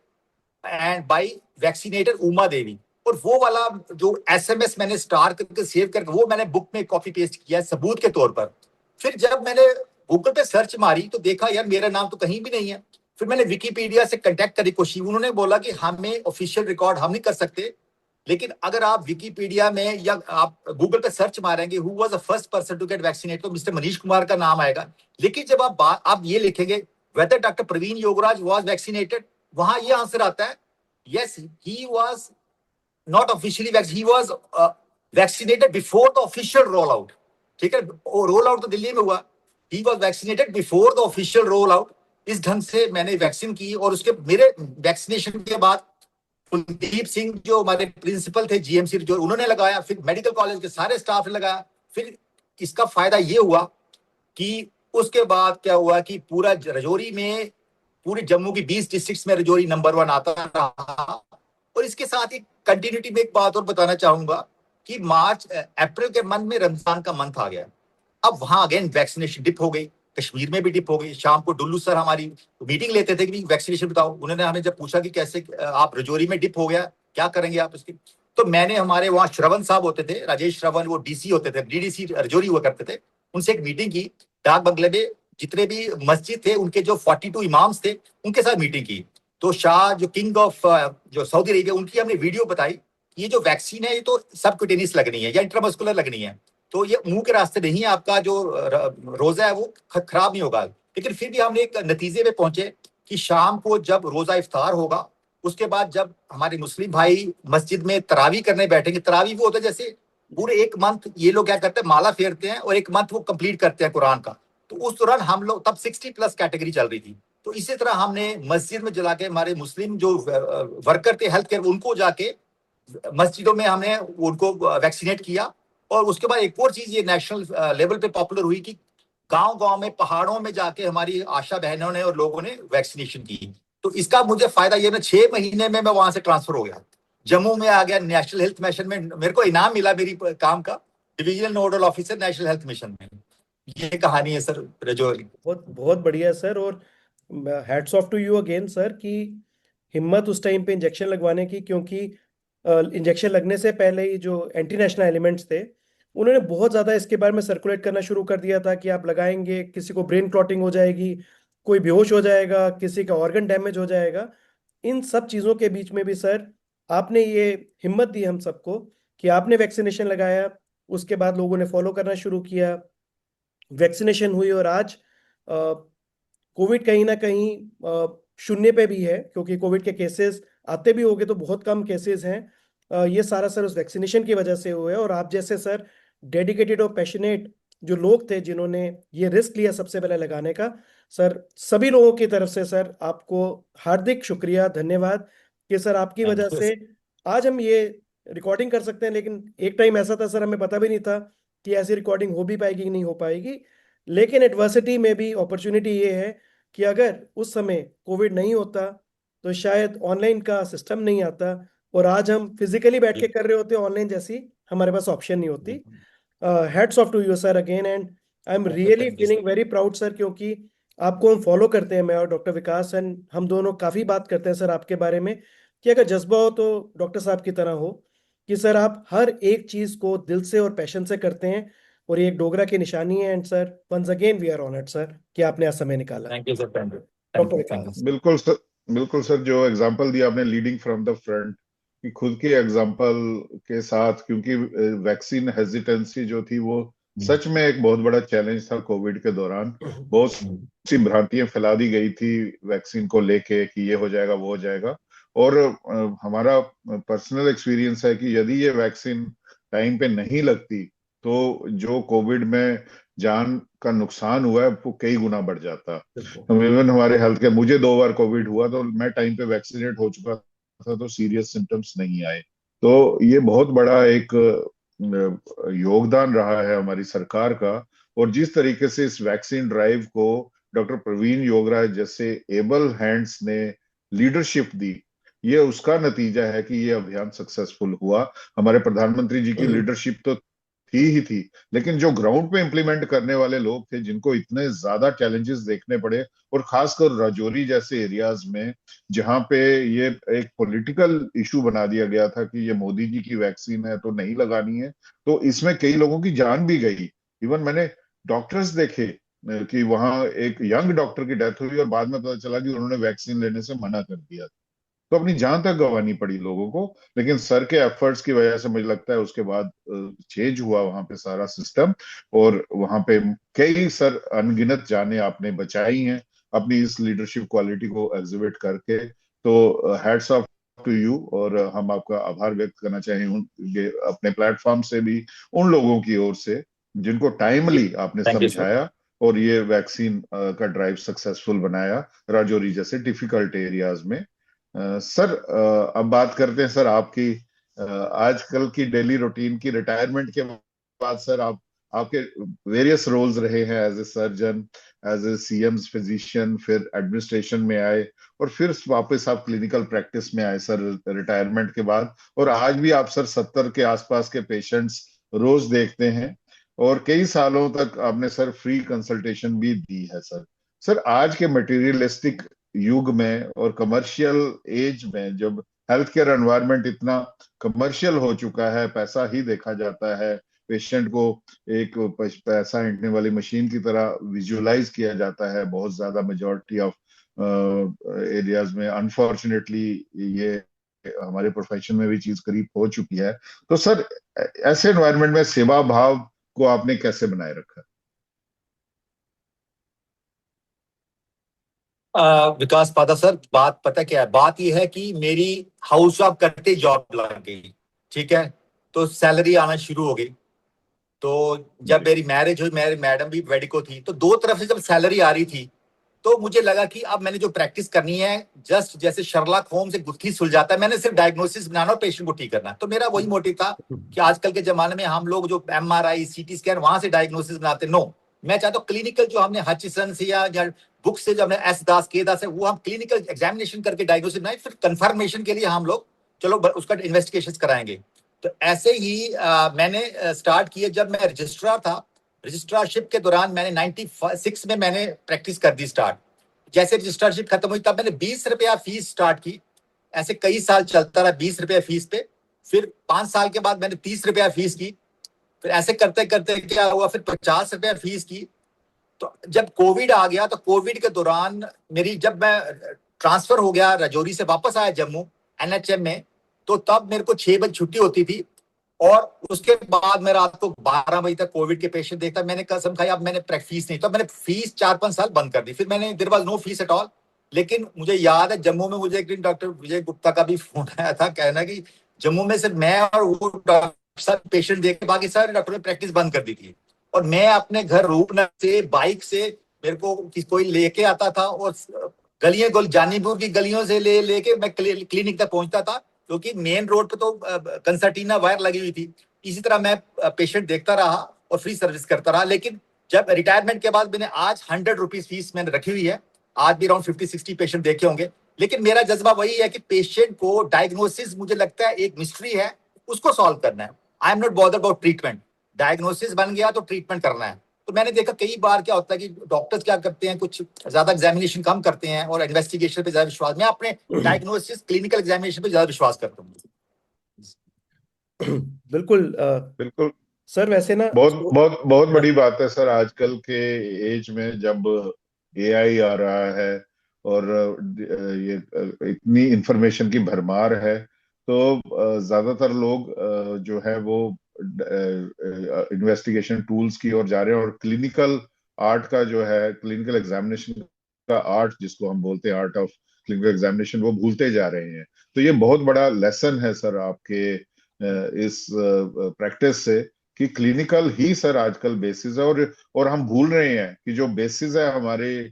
and by vaccinator Uma Devi. और वो वाला जो एसएमएस मैंने स्टार करके सेव करके, वो मैंने बुक में कॉपी पेस्ट किया सबूत के तौर पर। फिर जब मैंने गूगल पे सर्च मारी तो देखा यार मेरा नाम तो कहीं भी नहीं है। फिर मैंने विकीपीडिया से कांटेक्ट करने की कोशिश, उन्होंने बोला कि हमें ऑफिशियल रिकॉर्ड हम नहीं कर सकते, लेकिन अगर आप विकीपीडिया में या आप गूगल पे सर्च मारेंगे who was the first person to get vaccinate, तो मिस्टर मनीष कुमार का नाम आएगा। लेकिन जब आप ये लिखेंगे whether doctor Praveen Yograj was vaccinated, वहां ये आंसर आता है yes he was not officially vaccine, he was vaccinated before the official roll out. ठीक है, रोल आउट तो दिल्ली में हुआ, he was vaccinated before the official roll out. इस ढंग से मैंने वैक्सीन की, और उसके मेरे वैक्सीनेशन के बाद कुलदीप सिंह जो हमारे प्रिंसिपल थे जीएमसी, जो उन्होंने लगाया, फिर मेडिकल कॉलेज के सारे स्टाफ ने लगाया। फिर इसका फायदा ये हुआ कि उसके बाद क्या हुआ कि पूरा रजौरी में, पूरी जम्मू की 20 डिस्ट्रिक्ट्स में रजौरी नंबर 1 आता रहा। और इसके साथ ही कंटिन्यूटी में एक बात और बताना चाहूंगा कि मार्च अप्रैल के मंथ में रमजान का मंथ आ गया, अब वहां अगेन वैक्सीनेशन डिप हो गई, कश्मीर में भी डिप हो गई। शाम को डुल्लू सर हमारी मीटिंग लेते थे कि वैक्सीनेशन बताओ, उन्होंने हमें जब पूछा कि कैसे आप रजौरी में डिप हो गया, क्या करेंगे आप इसकी, तो मैंने, हमारे वहाँ श्रवण साहब होते थे, राजेश श्रवण, वो डीसी होते थे, डीडीसी रजौरी हुआ करते थे, उनसे एक मीटिंग की डाक बंगले में, जितने भी मस्जिद थे उनके जो 42 इमाम्स थे उनके साथ मीटिंग की। तो शाह जो किंग ऑफ जो सऊदी अरेबिया, उनकी हमने वीडियो बताई, ये जो वैक्सीन है ये तो सबक्यूटेनियस लगनी है या इंट्रामस्कुलर लगनी है, तो ये मुंह के रास्ते नहीं है, आपका जो रोजा है वो खराब नहीं होगा। लेकिन फिर भी हमने एक नतीजे पे पहुंचे कि शाम को जब रोजा इफ्तार होगा, उसके बाद जब हमारे मुस्लिम भाई मस्जिद में तरावी करने बैठेंगे, तरावी वो होता है जैसे पूरे एक मंथ ये लोग क्या करते हैं, माला फेरते हैं और एक मंथ वो कंप्लीट करते हैं कुरान का। तो उस दौरान हम लोग, तब 60+ कैटेगरी चल रही थी, तो इसी तरह हमने मस्जिद में जला के, हमारे मुस्लिम जो वर्कर थे हेल्थ केयर, उनको जाके मस्जिदों में हमने उनको वैक्सीनेट किया। और उसके बाद एक और चीज ये नेशनल लेवल पे पॉपुलर हुई कि गांव-गांव में, पहाड़ों में जाके हमारी आशा बहनों ने और लोगों ने वैक्सीनेशन की। तो इसका मुझे फायदा ये, मैं 6 महीने में मैं वहां से ट्रांसफर हो गया, जम्मू में आ गया, नेशनल हेल्थ मिशन में मेरे को इनाम मिला मेरी काम का, divisional nodal officer national health mission में। ये कहानी है सर रजौरी। बहुत बहुत बढ़िया सर, और hats off to you again sir कि हिम्मत उस टाइम पे इंजेक्शन लगवाने की, क्योंकि इंजेक्शन लगने से पहले ही जो एंटी नेशनल एलिमेंट्स थे उन्होंने बहुत ज़्यादा इसके बारे में सर्कुलेट करना शुरू कर दिया था कि आप लगाएंगे किसी को ब्रेन क्लॉटिंग हो जाएगी, कोई बेहोश हो जाएगा, किसी का ऑर्गन डैमेज हो जाएगा। इन सब चीज़ों के बीच में भी सर आपने ये हिम्मत दी हम सबको कि आपने वैक्सीनेशन लगाया, उसके बाद लोगों ने फॉलो करना शुरू किया, वैक्सीनेशन हुई, और आज कोविड कहीं ना कहीं शून्य पे भी है, क्योंकि कोविड के केसेस आते भी होंगे तो बहुत कम केसेस हैं। ये सारा सर उस वैक्सीनेशन की वजह से हुआ है, और आप जैसे सर डेडिकेटेड और पैशनेट जो लोग थे जिन्होंने ये रिस्क लिया सबसे पहले लगाने का, सर सभी लोगों की तरफ से सर आपको हार्दिक शुक्रिया, धन्यवाद कि सर आपकी वजह से आज हम ये रिकॉर्डिंग कर सकते हैं। लेकिन एक टाइम ऐसा था सर, हमें पता भी नहीं था कि ऐसी रिकॉर्डिंग हो भी पाएगी कि नहीं हो पाएगी। लेकिन एडवर्सिटी में भी अपॉर्चुनिटी ये है कि अगर उस समय कोविड नहीं होता तो शायद ऑनलाइन का सिस्टम नहीं आता, और आज हम फिजिकली बैठ के कर रहे होते, ऑनलाइन जैसी हमारे पास ऑप्शन नहीं होती। Hats off to you sir again, and I am really feeling very proud sir, क्योंकि आपको हम फॉलो करते हैं, मैं और डॉक्टर विकास, एंड हम दोनों काफ़ी बात करते हैं सर आपके बारे में कि अगर जज्बा हो तो डॉक्टर साहब की तरह हो, कि सर आप हर एक चीज़ को दिल से और पैशन से करते हैं, और ये एक डोगरा की निशानी है। And sir once again we are honoured sir कि आपने आज समय निकाला। Thank you sir, thank you, doctor thank Vikas. You. बिल्कुल सर, बिल्कुल सर, जो एग्जांपल दिया आपने लीडिंग फ्रॉम द फ्रंट, कि खुद के एग्जांपल के साथ, क्योंकि वैक्सीन हेजिटेंसी जो थी वो सच में एक बहुत बड़ा चैलेंज था कोविड के दौरान। बहुत सी भ्रांतियां फैला दी गई थी वैक्सीन को लेके कि ये हो जाएगा वो हो जाएगा, और हमारा पर्सनल एक्सपीरियंस है कि यदि ये वैक्सीन टाइम पे नहीं लगती तो जो कोविड में जान का नुकसान हुआ है वो कई गुना बढ़ जाता। इवन हमारे हेल्थ के, मुझे 2 बार कोविड हुआ तो मैं टाइम पे वैक्सीनेट हो चुका था तो सीरियस सिम्टम्स नहीं आए। तो ये बहुत बड़ा एक योगदान रहा है हमारी सरकार का। और जिस तरीके से इस वैक्सीन ड्राइव को डॉक्टर प्रवीण योगराज जैसे एबल हैंड्स ने लीडरशिप दी, ये उसका नतीजा है कि ये अभियान सक्सेसफुल हुआ। हमारे प्रधानमंत्री जी की लीडरशिप तो थी ही थी, लेकिन जो ग्राउंड पे इम्प्लीमेंट करने वाले लोग थे जिनको इतने ज्यादा चैलेंजेस देखने पड़े, और खासकर राजौरी जैसे एरियाज में जहां पे ये एक पॉलिटिकल इशू बना दिया गया था कि ये मोदी जी की वैक्सीन है तो नहीं लगानी है, तो इसमें कई लोगों की जान भी गई। इवन मैंने डॉक्टर्स देखे कि वहां एक यंग डॉक्टर की डेथ हुई और बाद में पता चला कि उन्होंने वैक्सीन लेने से मना कर दिया, तो अपनी जान तक गंवानी पड़ी लोगों को। लेकिन सर के एफर्ट्स की वजह से मुझे लगता है उसके बाद चेंज हुआ वहां पे सारा सिस्टम, और वहां पे कई सर अनगिनत जानें आपने बचाई हैं अपनी इस लीडरशिप क्वालिटी को एग्जिबिट करके। तो हैट्स ऑफ टू यू, और हम आपका आभार व्यक्त करना चाहेंगे अपने प्लेटफॉर्म से भी उन लोगों की ओर से जिनको टाइमली आपने थैंक यू सर। समझाया और ये वैक्सीन का ड्राइव सक्सेसफुल बनाया राजौरी जैसे डिफिकल्ट एरियाज में। सर, अब बात करते हैं सर आपकी आजकल की डेली रूटीन की। रिटायरमेंट के बाद सर आप आपके वेरियस रोल्स रहे हैं, as a surgeon, as a CMS physician, फिर एडमिनिस्ट्रेशन में आए, और फिर वापस आप क्लिनिकल प्रैक्टिस में आए सर रिटायरमेंट के बाद। और आज भी आप सर 70 के आसपास के पेशेंट्स रोज देखते हैं, और कई सालों तक आपने सर फ्री कंसल्टेशन भी दी है सर। सर, आज के मटेरियलिस्टिक युग में और कमर्शियल एज में, जब हेल्थ केयर एनवायरनमेंट इतना कमर्शियल हो चुका है, पैसा ही देखा जाता है, पेशेंट को एक पैसा हिंटने वाली मशीन की तरह विजुअलाइज किया जाता है बहुत ज्यादा मेजॉरिटी ऑफ एरियाज में, अनफॉर्चुनेटली ये हमारे प्रोफेशन में भी चीज करीब हो चुकी है। तो सर, ऐसे एनवायरनमेंट में सेवा भाव को आपने कैसे बनाए रखा? विकास पादा सर, बात पता क्या है, बात यह है कि मेरी हाउस जॉब करते जॉब लग गई, ठीक है, तो सैलरी आना शुरू हो गई। तो जब जी। मेरी मैरिज हुई, मेरी मैडम भी मेडिको थी, तो दो तरफ से जब सैलरी आ रही थी, तो मुझे लगा कि अब मैंने जो प्रैक्टिस करनी है, जस्ट जैसे शर्लॉक होम्स से गुत्थी सुलझाता है, मैंने सिर्फ डायग्नोसिस बनाना और पेशेंट को ठीक करना है। तो मेरा वही मोटिव था कि आजकल के जमाने में हम लोग जो MRI CT स्कैन वहां से डायग्नोसिस बनाते, नो, मैं चाहता हूँ क्लिनिकल जो हमने हचिसन से या बुक से जो हमने S दास K दास है, वो हम क्लिनिकल एग्जामिनेशन करके डायग्नोसिस बनाए, फिर कंफर्मेशन के लिए हम लोग चलो उसका इन्वेस्टिगेशन कराएंगे। तो ऐसे ही मैंने स्टार्ट किए जब मैं रजिस्ट्रार था। रजिस्ट्रारशिप के दौरान मैंने 96 में मैंने प्रैक्टिस कर दी स्टार्ट। जैसे रजिस्ट्रारशिप खत्म हुई तब मैंने 20 रुपया फीस स्टार्ट की। ऐसे कई साल चलता रहा 20 रुपया फीस पे। फिर 5 साल के बाद मैंने 30 रुपया फीस की। फिर ऐसे करते करते क्या हुआ, फिर 50 रुपया फीस की। तो जब कोविड आ गया, तो कोविड के दौरान मेरी, जब मैं ट्रांसफर हो गया राजौरी से वापस आया जम्मू NHM में, तो तब मेरे को 6 बजे छुट्टी होती थी, और उसके बाद मैं रात को 12 बजे तक कोविड के पेशेंट देखता। मैंने कसम खाई, अब मैंने फीस नहीं, तो मैंने फीस 4-5 साल बंद कर दी। फिर मैंने, there was no fees at all. लेकिन मुझे याद है जम्मू में मुझे एक दिन डॉक्टर विजय गुप्ता का भी फोन आया था, कहना कि जम्मू में सिर्फ मैं और वो डॉक्टर साहब पेशेंट देख के, बाकी सारे डॉक्टर ने प्रैक्टिस बंद कर दी थी। और मैं अपने घर रूपनगर से बाइक से, मेरे को कोई लेके आता था, और गलियां गोल जानीपुर की गलियों से लेके मैं क्लिनिक तक पहुंचता था, क्योंकि मेन रोड पे तो कंसर्टीना वायर लगी हुई थी। इसी तरह मैं पेशेंट देखता रहा और फ्री सर्विस करता रहा। लेकिन जब रिटायरमेंट के बाद मैंने आज 100 रुपीज फीस मैंने रखी हुई है। आज भी अराउंड 50-60 पेशेंट देखे होंगे। लेकिन मेरा जज्बा वही है कि पेशेंट को डायग्नोसिस, मुझे लगता है एक मिस्ट्री है, उसको सॉल्व करना है। I am not bother about treatment. Diagnosis बन गया तो ट्रीटमेंट करना है। तो मैंने देखा कई बार क्या होता है कि डॉक्टर्स क्या करते हैं, कुछ ज्यादा एग्जामिनेशन कम करते हैं और इन्वेस्टिगेशन पे ज्यादा विश्वास। मैं अपने डायग्नोसिस क्लिनिकल एग्जामिनेशन पे ज्यादा विश्वास करता हूँ। बिल्कुल बिल्कुल। सर, वैसे ना बहुत बहुत बहुत बड़ी बात है सर आजकल के एज में, जब एआई आ रहा है और ये इतनी इंफॉर्मेशन की भरमार है, तो ज्यादातर लोग जो है वो इन्वेस्टिगेशन टूल्स की ओर जा रहे हैं, और क्लिनिकल आर्ट का जो है, क्लिनिकल एग्जामिनेशन का आर्ट जिसको हम बोलते हैं, आर्ट ऑफ क्लिनिकल एग्जामिनेशन, वो भूलते जा रहे हैं। तो ये बहुत बड़ा लेसन है सर आपके इस प्रैक्टिस से, कि क्लिनिकल ही सर आजकल बेसिस है, और हम भूल रहे हैं कि जो बेसिस है हमारे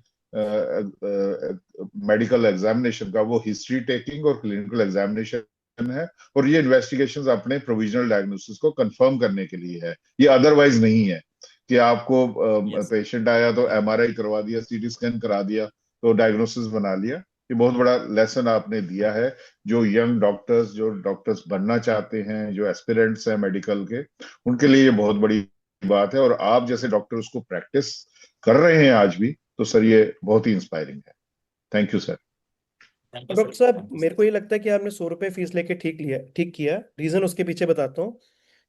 मेडिकल एग्जामिनेशन का, वो हिस्ट्री टेकिंग और क्लिनिकल एग्जामिनेशन है। और ये इन्वेस्टिगेशंस अपने प्रोविजनल डायग्नोसिस को कंफर्म करने के लिए है, ये अदरवाइज नहीं है कि आपको पेशेंट आया तो MRI करवा दिया, CT स्कैन करा दिया, तो डायग्नोसिस बना लिया। ये बहुत बड़ा लेसन आपने दिया है, जो यंग डॉक्टर्स, जो डॉक्टर्स बनना चाहते हैं, जो एस्पिरेंट्स हैं मेडिकल के, उनके लिए ये बहुत बड़ी बात है। और आप जैसे डॉक्टर उसको प्रैक्टिस कर रहे हैं आज भी, तो सर ये बहुत ही इंस्पायरिंग है। Thank you sir. डॉक्टर साहब, मेरे को ये लगता है कि आपने 100 रुपये फीस लेके ठीक किया। रीजन उसके पीछे बताता हूँ।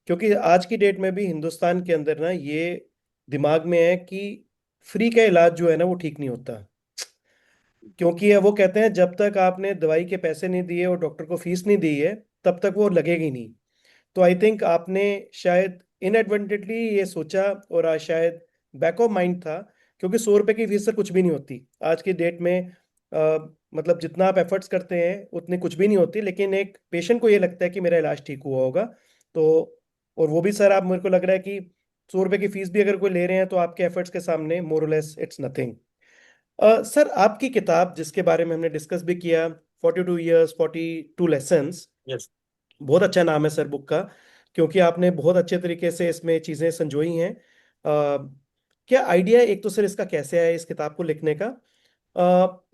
क्योंकि आज की डेट में भी हिंदुस्तान के अंदर ना ये दिमाग में है कि फ्री का इलाज जो है ना वो ठीक नहीं होता, क्योंकि वो कहते हैं जब तक आपने दवाई के पैसे नहीं दिए और डॉक्टर को फीस नहीं दी है तब तक वो लगेगी नहीं। तो आई थिंक आपने शायद इनएडवर्टेंटली ये सोचा, और आज शायद बैक ऑफ माइंड था, क्योंकि 100 रुपए की फीस से कुछ भी नहीं होती आज की डेट में। मतलब जितना आप एफर्ट्स करते हैं उतनी कुछ भी नहीं होती, लेकिन एक पेशेंट को ये लगता है कि मेरा इलाज ठीक हुआ होगा। तो और वो भी सर, आप, मेरे को लग रहा है कि 100 रुपए की फीस भी अगर कोई ले रहे हैं तो आपके एफर्ट्स के सामने मोरलेस इट्स नथिंग। सर, आपकी किताब जिसके बारे में हमने डिस्कस भी किया, 42 ईयर्स 42 लेसन्स, यस बहुत अच्छा नाम है सर बुक का, क्योंकि आपने बहुत अच्छे तरीके से इसमें चीज़ें संजोई हैं। क्या आइडिया एक तो सर इसका कैसे आया इस किताब को लिखने का?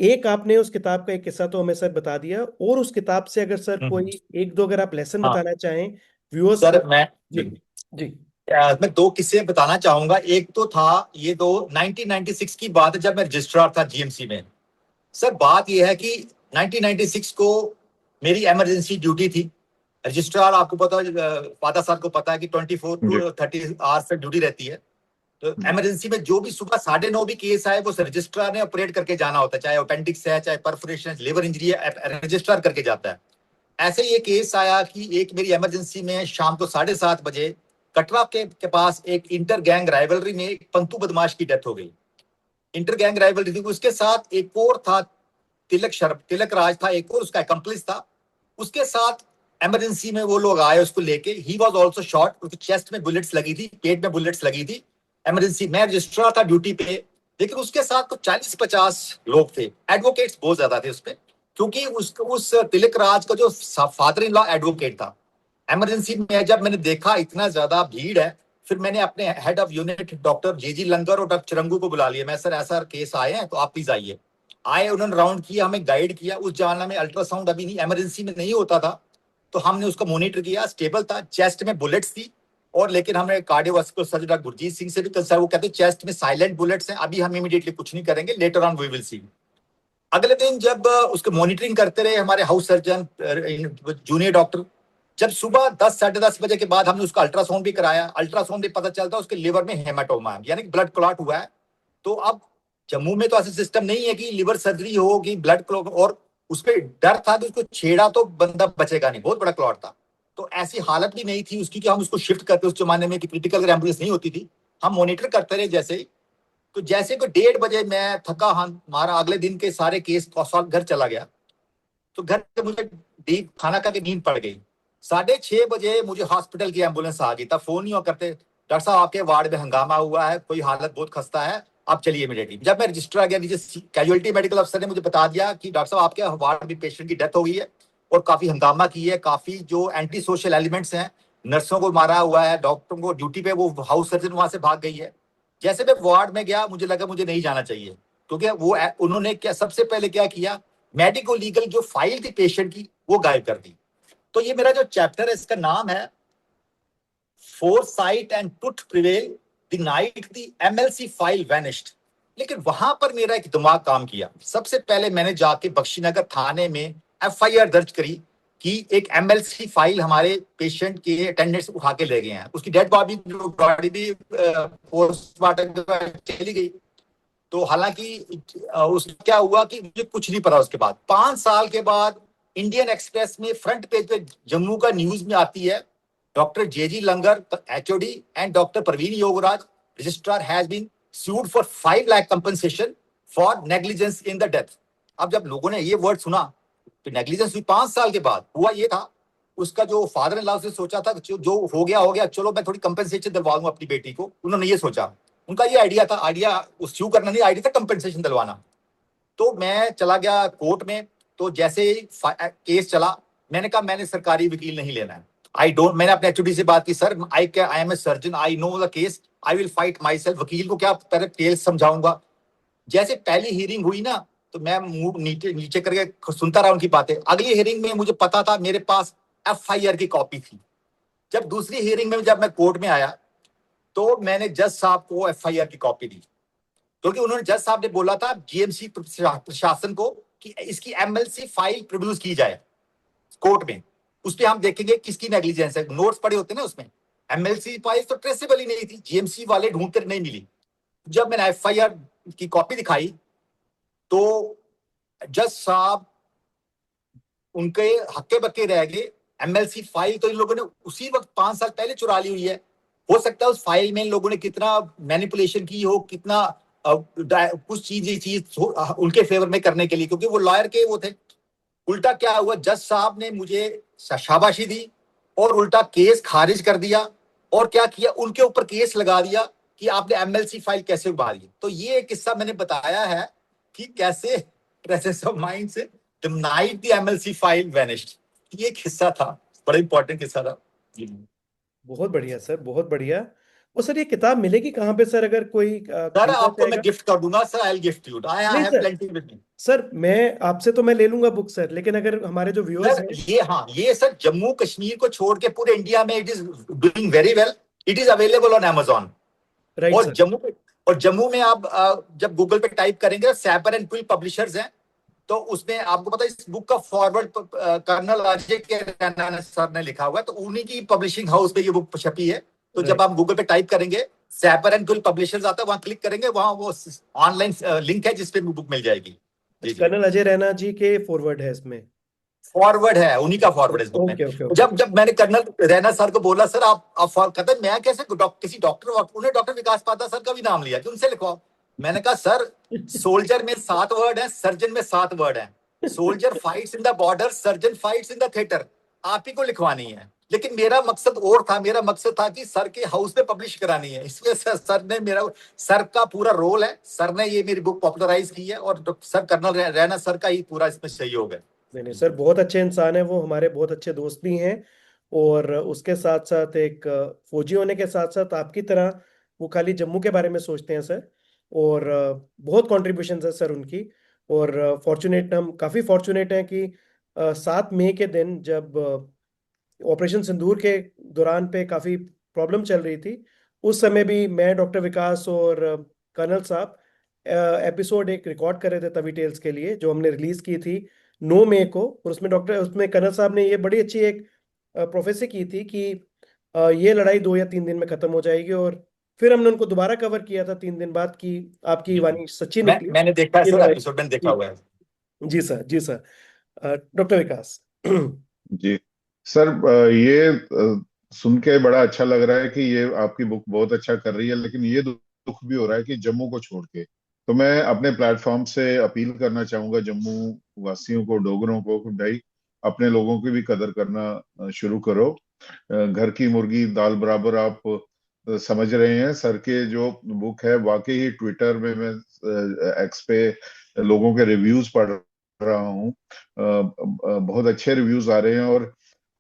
एक आपने उस किताब का एक किस्सा तो हमें सर बता दिया, और उस किताब से अगर सर हम्म, कोई एक दो अगर आप लेसन हाँ बताना चाहें व्यूअर्स को। सर मैं जी। जी। मैं दो किस्से बताना चाहूंगा। एक तो था ये दो 1996 की बात है जब मैं रजिस्ट्रार था जीएमसी में। सर बात यह है कि 1996 को मेरी इमरजेंसी ड्यूटी थी। रजिस्ट्रार आपको पता है, पादा साहब को पता है कि 24 जी। टू 30 आवर्स तक ड्यूटी रहती है। तो इमरजेंसी में जो भी सुबह 9:30 भी केस आए वो रजिस्ट्रार ने ऑपरेट करके जाना होता है, चाहे अपेंडिक्स है, चाहे परफोरेशन है, लिवर इंजरी है, रजिस्ट्रार करके जाता है। ऐसे ये केस आया कि एक मेरी इमरजेंसी में शाम को 7:30 बजे कटरा के पास एक इंटर गैंग राइवलरी में एक पंतु बदमाश की डेथ हो गई। इंटर गैंग राइवलरी थी, उसके साथ एक और था, तिलक राज था, एक और उसका अकम्प्लिस था। उसके साथ इमरजेंसी में वो लोग आए उसको लेके। ही वॉज ऑल्सो शॉट, उसके चेस्ट में बुलेट्स लगी थी, पेट में बुलेट्स लगी थी। इमरजेंसी में रजिस्ट्रार था ड्यूटी पे, लेकिन उसके साथ तो 40-50 लोग थे। एडवोकेट्स बहुत ज्यादा थे उसपे, क्योंकि उस तिलक राज का जो फादर इन लॉ एडवोकेट था। इमरजेंसी में जब मैंने देखा इतना ज्यादा भीड़ है, फिर मैंने अपने head of unit doctor J G लंगर और डॉक्टर चिरंगू को बुला लिया। मैं सर ऐसा केस आए हैं तो आप प्लीज आइए। आए, उन्होंने राउंड किया, हमें गाइड किया। उस जमाना में अल्ट्रासाउंड अभी नहीं, इमरजेंसी में नहीं होता था, तो हमने उसको मॉनिटर किया। स्टेबल था, चेस्ट में बुलेट्स थी, और लेकिन हमने cardiovascular surgeon doctor Gurjeet Singh से भी कंसल्ट, वो कहते चेस्ट में साइलेंट बुलेट्स हैं, अभी हम इमीडिएटली कुछ नहीं करेंगे, later on we will see. अगले दिन जब उसके मॉनिटरिंग करते रहे हमारे हाउस सर्जन, जूनियर डॉक्टर, जब सुबह 10-10:30 बजे के बाद हमने उसका अल्ट्रासाउंड भी कराया। अल्ट्रासाउंड भी पता चलता उसके लिवर में हेमाटोमा है, यानी ब्लड क्लॉट हुआ है। तो अब जम्मू में तो ऐसा सिस्टम नहीं है कि लिवर सर्जरी हो कि ब्लड क्लॉट, और उसपे डर था कि उसको छेड़ा तो बंदा बचेगा नहीं, बहुत बड़ा क्लॉट था। तो ऐसी हालत भी नहीं थी उसकी कि हम उसको शिफ्ट करते उस जमाने में, कि क्रिटिकल एम्बुलेंस नहीं होती थी। हम मॉनिटर करते रहे जैसे ही। तो जैसे को 1:30 बजे मैं थका हाथ मारा, अगले दिन के सारे केस साथ घर चला गया। तो घर पे मुझे डीप खाना खा के नींद पड़ गई। 6:30 बजे मुझे हॉस्पिटल की एम्बुलेंस आ गई। तब फोन नहीं हो करते, डॉक्टर साहब आपके वार्ड में हंगामा हुआ है, कोई हालत बहुत खस्ता है, आप चलिए इमीडिएटली। जब मैं रजिस्ट्रार गया नीचे, कैजुअलिटी मेडिकल अफसर ने मुझे बता दिया कि डॉक्टर साहब आपके वार्ड में पेशेंट की डेथ हो गई है और काफी हंगामा की है, काफी जो एंटी सोशल एलिमेंट्स हैं, नर्सों को मारा हुआ है, डॉक्टरों को ड्यूटी पे, वो हाउस सर्जन वहां से भाग गई है। जैसे मैं वार्ड में गया मुझे लगा मुझे नहीं जाना चाहिए, क्योंकि वो उन्होंने क्या सबसे पहले क्या किया, मेडिको लीगल जो फाइल थी पेशेंट की वो गायब कर दी। तो ये मेरा जो चैप्टर है इसका नाम है foresight and truth prevail the night the MLC file vanished. लेकिन वहां पर मेरा एक दिमाग काम किया। सबसे पहले मैंने जाके बख्शीनगर थाने में एफआईआर दर्ज करी कि एक एमएलसी फाइल हमारे पेशेंट के अटेंडेंट्स उठा के ले गए हैं। उसकी डेड बॉडी भी पोस्टमार्टम चली गई। तो हालांकि उस क्या हुआ कि मुझे कुछ नहीं पता। उसके बाद 5 साल के बाद इंडियन एक्सप्रेस में फ्रंट पेज पे जम्मू का न्यूज में आती है, doctor J G Langar HOD and doctor Praveen Yograj registrar has been sued for 5 lakh compensation for negligence in the death. अब जब लोगों ने ये वर्ड सुना तो नेग्लिजेंस हुई 5 साल के बाद। हुआ ये था, उसका जो फादर इन लॉ से सोचा था जो हो गया, चलो मैं थोड़ी कंपनसेशन दिलवा दूं अपनी बेटी को, उन्होंने ये सोचा। उनका ये आइडिया था, आइडिया स्यू करना नहीं, आइडिया था कंपनसेशन दिलवाना। तो मैं चला गया कोर्ट में। तो जैसे ही केस चला, मैंने कहा मैंने सरकारी वकील नहीं लेना है। मैंने अपने एचओडी से बात की, sir I am a surgeon, I know the case, I will fight myself. वकील को क्या पहले केस समझाऊंगा। जैसे पहली हियरिंग हुई ना, तो मैं मुंह नीचे नीचे करके सुनता रहा उनकी बातें। अगली हियरिंग में मुझे पता था, मेरे पास एफआईआर की कॉपी थी। जब दूसरी हियरिंग में जब मैं कोर्ट में आया तो मैंने जज साहब को एफआईआर की कॉपी दी, क्योंकि उन्होंने, जज साहब ने बोला था जीएमसी प्रशासन को कि इसकी एमएलसी फाइल प्रोड्यूस की जाए कोर्ट में, उस पर हम देखेंगे किसकी नेग्लिजेंस है। नोट्स पड़े होते ना उसमें। एमएलसी फाइल तो ट्रेसेबल ही नहीं थी, जीएमसी वाले ढूंढते नहीं मिली। जब मैंने एफआईआर की कॉपी दिखाई तो जज साहब उनके हक्के बक्के रह गए। एमएलसी फाइल तो इन लोगों ने उसी वक्त 5 साल पहले चुरा ली हुई है। हो सकता है उस फाइल में इन लोगों ने कितना मैनिपुलेशन की हो, कितना कुछ चीज उनके फेवर में करने के लिए, क्योंकि वो लॉयर के वो थे। उल्टा क्या हुआ, जज साहब ने मुझे शाबाशी दी और उल्टा केस खारिज कर दिया। और क्या किया, उनके ऊपर केस लगा दिया कि आपने एमएलसी फाइल कैसे उबारी। तो ये एक किस्सा मैंने बताया है कि कैसे प्रेजेंस ऑफ माइंड से the night the MLC file vanished. ये किस्सा था, बड़ा इंपॉर्टेंट किस्सा था। बहुत बढ़िया सर, बहुत बढ़िया। और सर ये किताब मिलेगी कहाँ पे सर, अगर कोई सर खरीदना आपको मैं चाहेगा? गिफ्ट कर दूंगा sir, I will gift you, I नहीं have sir, plenty with me. Sir मैं आपसे तो मैं ले लूंगा बुक सर, लेकिन अगर हमारे जो व्यूअर्स सर हैं। ये, हाँ, ये सर जम्मू कश्मीर को छोड़ के पूरे इंडिया में it is doing very well. It is available on Amazon. Right और सर। जम्मू में आप जब गूगल पे टाइप करेंगे, सैपर एंड क्विल पब्लिशर्स हैं, तो उसमें आपको पता है इस बुक का फॉरवर्ड कर्नल अजय के रैना सर ने लिखा हुआ है, तो उन्हीं की पब्लिशिंग हाउस पे ये बुक छपी है। तो जब राइट। आप गूगल पे टाइप करेंगे, सैपर एंड क्विल पब्लिशर्स आता है, वहां क्लिक करेंगे, वहां वो ऑनलाइन लिंक है जिसपे बुक मिल जाएगी। जी अच्छा, जी, कर्नल अजय रैना जी के फॉरवर्ड है इसमें? फॉरवर्ड है, उन्हीं का फॉरवर्ड है इस बुक में। ओके ओके तो ओके। जब जब मैंने कर्नल रैना सर को बोला, सर आप कहते मैं कैसे किसी डॉक्टर, उन्हें डॉक्टर विकास पात्रा सर का भी नाम लिया कि उनसे लिखवाओ। मैंने कहा सर, सोल्जर में 7 वर्ड है, सर्जन में 7 वर्ड है। Soldier fights in the border, surgeon fights in the theatre. आप ही को लिखवानी है। लेकिन मेरा मकसद और था, मेरा मकसद था कि सर के हाउस में पब्लिश करानी है। इसमें सर ने मेरा, सर का पूरा रोल है, सर ने ये मेरी बुक पॉपुलराइज की है, और सर कर्नल रैना सर का ही पूरा इसमें सहयोग है। नहीं नहीं सर, बहुत अच्छे इंसान है वो, हमारे बहुत अच्छे दोस्त भी हैं। और उसके साथ साथ एक फौजी होने के साथ साथ आपकी तरह वो खाली जम्मू के बारे में सोचते हैं सर। और बहुत कॉन्ट्रीब्यूशन है सर उनकी। और फॉर्चुनेट, हम काफ़ी फॉर्चुनेट हैं कि 7 मई के दिन जब ऑपरेशन सिंदूर के दौरान पे काफ़ी प्रॉब्लम चल रही थी, उस समय भी मैं, डॉक्टर विकास और कर्नल साहब एपिसोड एक रिकॉर्ड कर रहे थे तवी टेल्स के लिए, जो हमने रिलीज की थी 9 मई को। और उसमें कर्नल साहब ने ये बड़ी अच्छी एक प्रोफेसी की थी कि ये लड़ाई 2 या 3 दिन में खत्म हो जाएगी। और फिर हमने उनको दोबारा कवर किया था 3 दिन बाद कि आपकी जी जी, वाणी सच्ची निकली। मैंने देखा है ये सर, लड़ाई। एपिसोड मैंने देखा जी। हुआ है। जी सर, जी सर। डॉक्टर विकास। जी सर, ये सुन के बड़ा अच्छा लग रहा है कि ये आपकी बुक बहुत अच्छा कर रही है, लेकिन ये दुख भी हो रहा है कि जम्मू को छोड़ के। तो मैं अपने प्लेटफॉर्म से अपील करना चाहूंगा जम्मू वासियों को, डोगरों को, कि भाई अपने लोगों की भी कदर करना शुरू करो। घर की मुर्गी दाल बराबर, आप समझ रहे हैं। सर के जो बुक है, वाकई ही ट्विटर में मैं एक्स पे लोगों के रिव्यूज पढ़ रहा हूँ। बहुत अच्छे रिव्यूज आ रहे हैं, और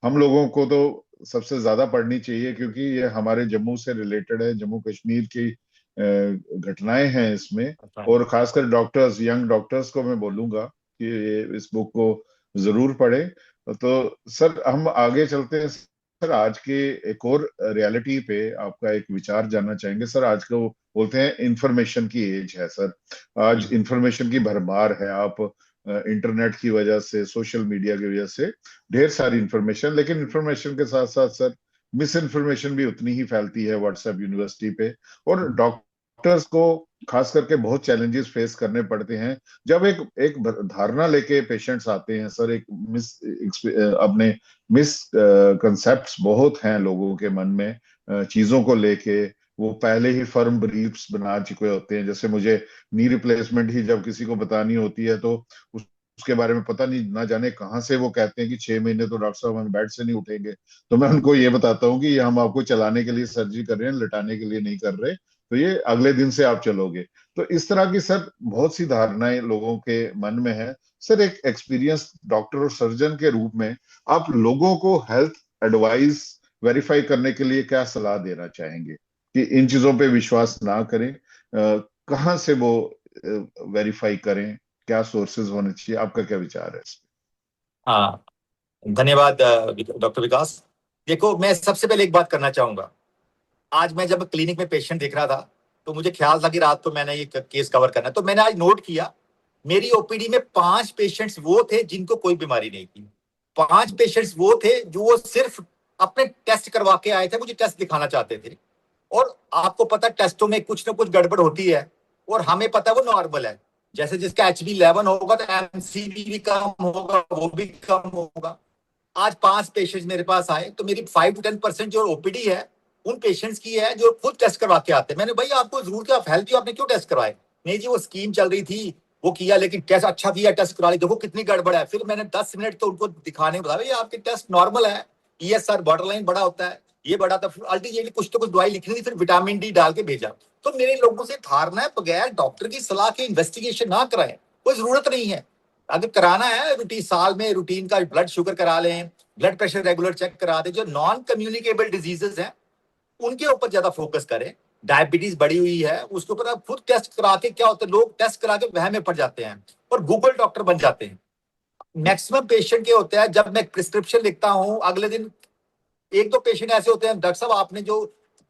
हम लोगों को तो सबसे ज्यादा पढ़नी चाहिए, क्योंकि ये हमारे जम्मू से रिलेटेड है, जम्मू कश्मीर की घटनाएं हैं इसमें। और खासकर डॉक्टर्स, यंग डॉक्टर्स को मैं बोलूंगा कि इस बुक को जरूर पढ़ें। तो सर हम आगे चलते हैं। सर आज के एक और रियलिटी पे आपका एक विचार जानना चाहेंगे। सर आज को बोलते हैं इंफॉर्मेशन की एज है सर। आज इंफॉर्मेशन की भरमार है। आप इंटरनेट की वजह से, सोशल मीडिया की वजह से ढेर सारी इंफॉर्मेशन, लेकिन इंफॉर्मेशन के साथ साथ सर मिस इन्फॉर्मेशन भी उतनी ही फैलती है व्हाट्सएप यूनिवर्सिटी पे। और डॉक्टर्स को खास करके बहुत चैलेंजेस फेस करने पड़ते हैं जब एक एक धारणा लेके पेशेंट्स आते हैं। सर एक अपने मिस कंसेप्ट्स बहुत हैं लोगों के मन में चीजों को लेके। वो पहले ही फर्म ब्रीफ्स बना चुके होते हैं। जैसे मुझे नी रिप्लेसमेंट ही जब किसी को बतानी होती है, तो उसके बारे में पता नहीं, ना जाने कहाँ से वो कहते हैं कि 6 महीने तो डॉक्टर साहब हम बेड से नहीं उठेंगे। तो मैं उनको ये बताता हूँ कि ये हम आपको चलाने के लिए सर्जरी कर रहे हैं, लिटाने के लिए नहीं कर रहे। तो ये अगले दिन से आप चलोगे। तो इस तरह की सर बहुत सी धारणाएं लोगों के मन में है। सर एक एक्सपीरियंस डॉक्टर और सर्जन के रूप में आप लोगों को हेल्थ एडवाइस वेरीफाई करने के लिए क्या सलाह देना चाहेंगे कि इन चीजों पे विश्वास ना करें? कहाँ से वो वेरीफाई करें? क्या सोर्सेज होने चाहिए? आपका क्या विचार है इस हाँ, धन्यवाद डॉक्टर विकास। देखो, मैं सबसे पहले एक बात करना चाहूंगा। आज मैं जब क्लिनिक में पेशेंट देख रहा था, तो मुझे ख्याल था कि रात को मैंने ये केस कवर करना है। तो मैंने आज नोट किया, मेरी ओपीडी में 5 पेशेंट्स वो थे जिनको कोई बीमारी नहीं थी। 5 पेशेंट्स वो थे जो वो सिर्फ अपने टेस्ट करवा के आए थे, मुझे टेस्ट दिखाना चाहते थे। और आपको पता है टेस्टों में कुछ ना कुछ गड़बड़ होती है और हमें पता है वो नॉर्मल है। जैसे जिसका HB11 होगा तो MCV भी कम होगा, वो भी कम होगा। आज 5 पेशेंट्स मेरे पास आए तो मेरी 5 to 10% जो ओपीडी है उन पेशेंट्स की है जो खुद टेस्ट करवा के आते हैं। मैंने भाई आपको जरूर क्या हेल्थ की, आपने क्यों टेस्ट करवाए? नहीं जी वो स्कीम चल रही थी वो किया, लेकिन टेस्ट अच्छा किया, टेस्ट करा ली, देखो कितनी गड़बड़ है। फिर मैंने 10 मिनट तो उनको दिखाने बताया भाई आपके टेस्ट नॉर्मल है, ESR बॉर्डर लाइन बड़ा होता है, ये बड़ा था। फिर अल्टीमेटली कुछ तो कुछ दवाई लिखनी थी, फिर विटामिन डी डाल के भेजा। तो मेरे लोगों से धारणा है बगैर डॉक्टर की सलाह के इन्वेस्टिगेशन ना कराएं, कोई जरूरत नहीं है। अगर कराना है रूटीन, साल में रूटीन का ब्लड शुगर करा लें, ब्लड प्रेशर रेगुलर चेक करा दें। जो नॉन कम्युनिकेबल डिजीजेस हैं उनके ऊपर ज्यादा फोकस करें। डायबिटीज बढ़ी हुई है उसके ऊपर आप खुद टेस्ट करा के, क्या होता है लोग टेस्ट करा के वहम में पड़ जाते हैं और गूगल डॉक्टर बन जाते हैं। मैक्सिमम पेशेंट के होते हैं जब मैं प्रिस्क्रिप्शन लिखता हूं अगले दिन एक दो पेशेंट ऐसे होते हैं, डॉक्टर साहब आपने जो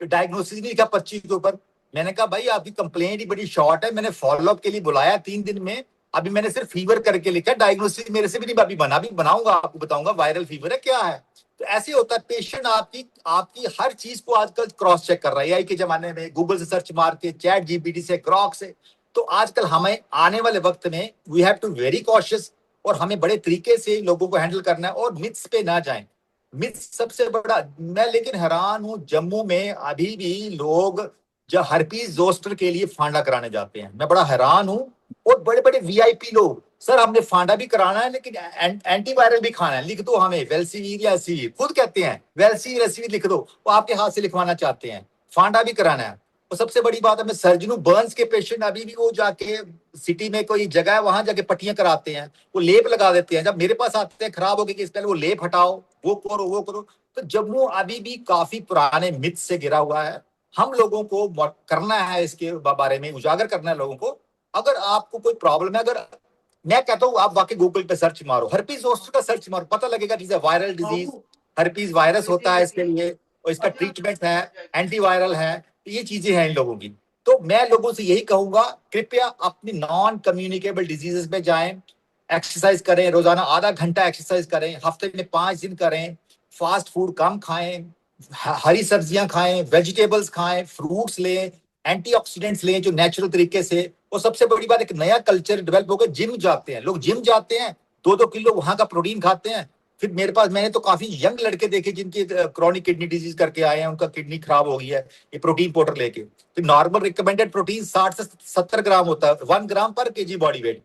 डायग्नोसिस नहीं लिखा पर्ची के ऊपर। मैंने कहा भाई आपकी कंप्लेंट ही बड़ी शॉर्ट है, मैंने फॉलोअप के लिए बुलाया 3 दिन में, अभी मैंने सिर्फ फीवर करके लिखा, डायग्नोसिस मेरे से भी नहीं अभी बना, भी बनाऊंगा आपको बताऊंगा वायरल फीवर है क्या है। तो ऐसे होता है पेशेंट आपकी आपकी हर चीज को आजकल क्रॉस चेक कर रहा है AI के जमाने में, गूगल से सर्च मार के, चैट GPT से, ग्रॉक से। तो आजकल हमें आने वाले वक्त में we have to very cautious और हमें बड़े तरीके से लोगों को हैंडल करना है और मिथ्स पे ना जाएं। मिथ्स सबसे बड़ा, मैं लेकिन हैरान हूं जम्मू में अभी भी लोग जो हर्पीज जोस्टर के लिए फांडा कराने जाते हैं, मैं बड़ा हैरान हूं। और बड़े बड़े VIP लोग, सर हमने फांडा भी कराना है लेकिन एंटीवायरल भी खाना है, लिख दो हमें वेल्सिवीर या एसिविर, खुद कहते हैं वेल्सिवीर एसिविर लिख दो, वो आपके हाथ से लिखवाना चाहते हैं, फांडा भी कराना है। और सबसे बड़ी बात है मैं सर्जन हूं, बर्न्स के पेशेंट अभी भी वो जाके सिटी में कोई जगह है वहां जाके पट्टियां कराते हैं, वो लेप लगा देते हैं, जब मेरे पास आते हैं खराब हो गई पहले वो लेप हटाओ, वो करो वो करो। तो जम्मू अभी भी काफी पुराने मिथ से घिरा हुआ है, हम लोगों को करना है इसके बारे में उजागर करना है लोगों को। अगर आपको कोई प्रॉब्लम है, अगर मैं कहता हूँ आप वाकई गूगल पे सर्च मारो, हर्पीज जोस्टर का सर्च मारो, पता लगेगा is viral disease, herpes virus होता है इसके लिए और इसका ट्रीटमेंट है, एंटीवायरल है, ये चीजें हैं इन लोगों की। तो मैं लोगों से यही कहूंगा कृपया अपनी नॉन कम्युनिकेबल डिजीजेस पे जाएं, एक्सरसाइज करें, रोजाना आधा घंटा एक्सरसाइज करें, हफ्ते में 5 दिन करें, फास्ट फूड कम खाएं, हरी सब्जियां खाएं, वेजिटेबल्स खाएं, फ्रूट्स लें, एंटीऑक्सीडेंट्स लें जो नेचुरल तरीके से। और सबसे बड़ी बात एक नया कल्चर डेवलप हो गया, जिम जाते हैं लोग, जिम जाते हैं 2-2 किलो वहां का प्रोटीन खाते हैं। फिर मेरे पास मैंने तो काफी यंग लड़के देखे जिनकी क्रॉनिक किडनी डिजीज करके आए हैं, उनका किडनी खराब हो गई है ये प्रोटीन पाउडर लेके। तो नॉर्मल रिकमेंडेड प्रोटीन 60 से 70 ग्राम होता है, 1 ग्राम पर केजी बॉडी वेट।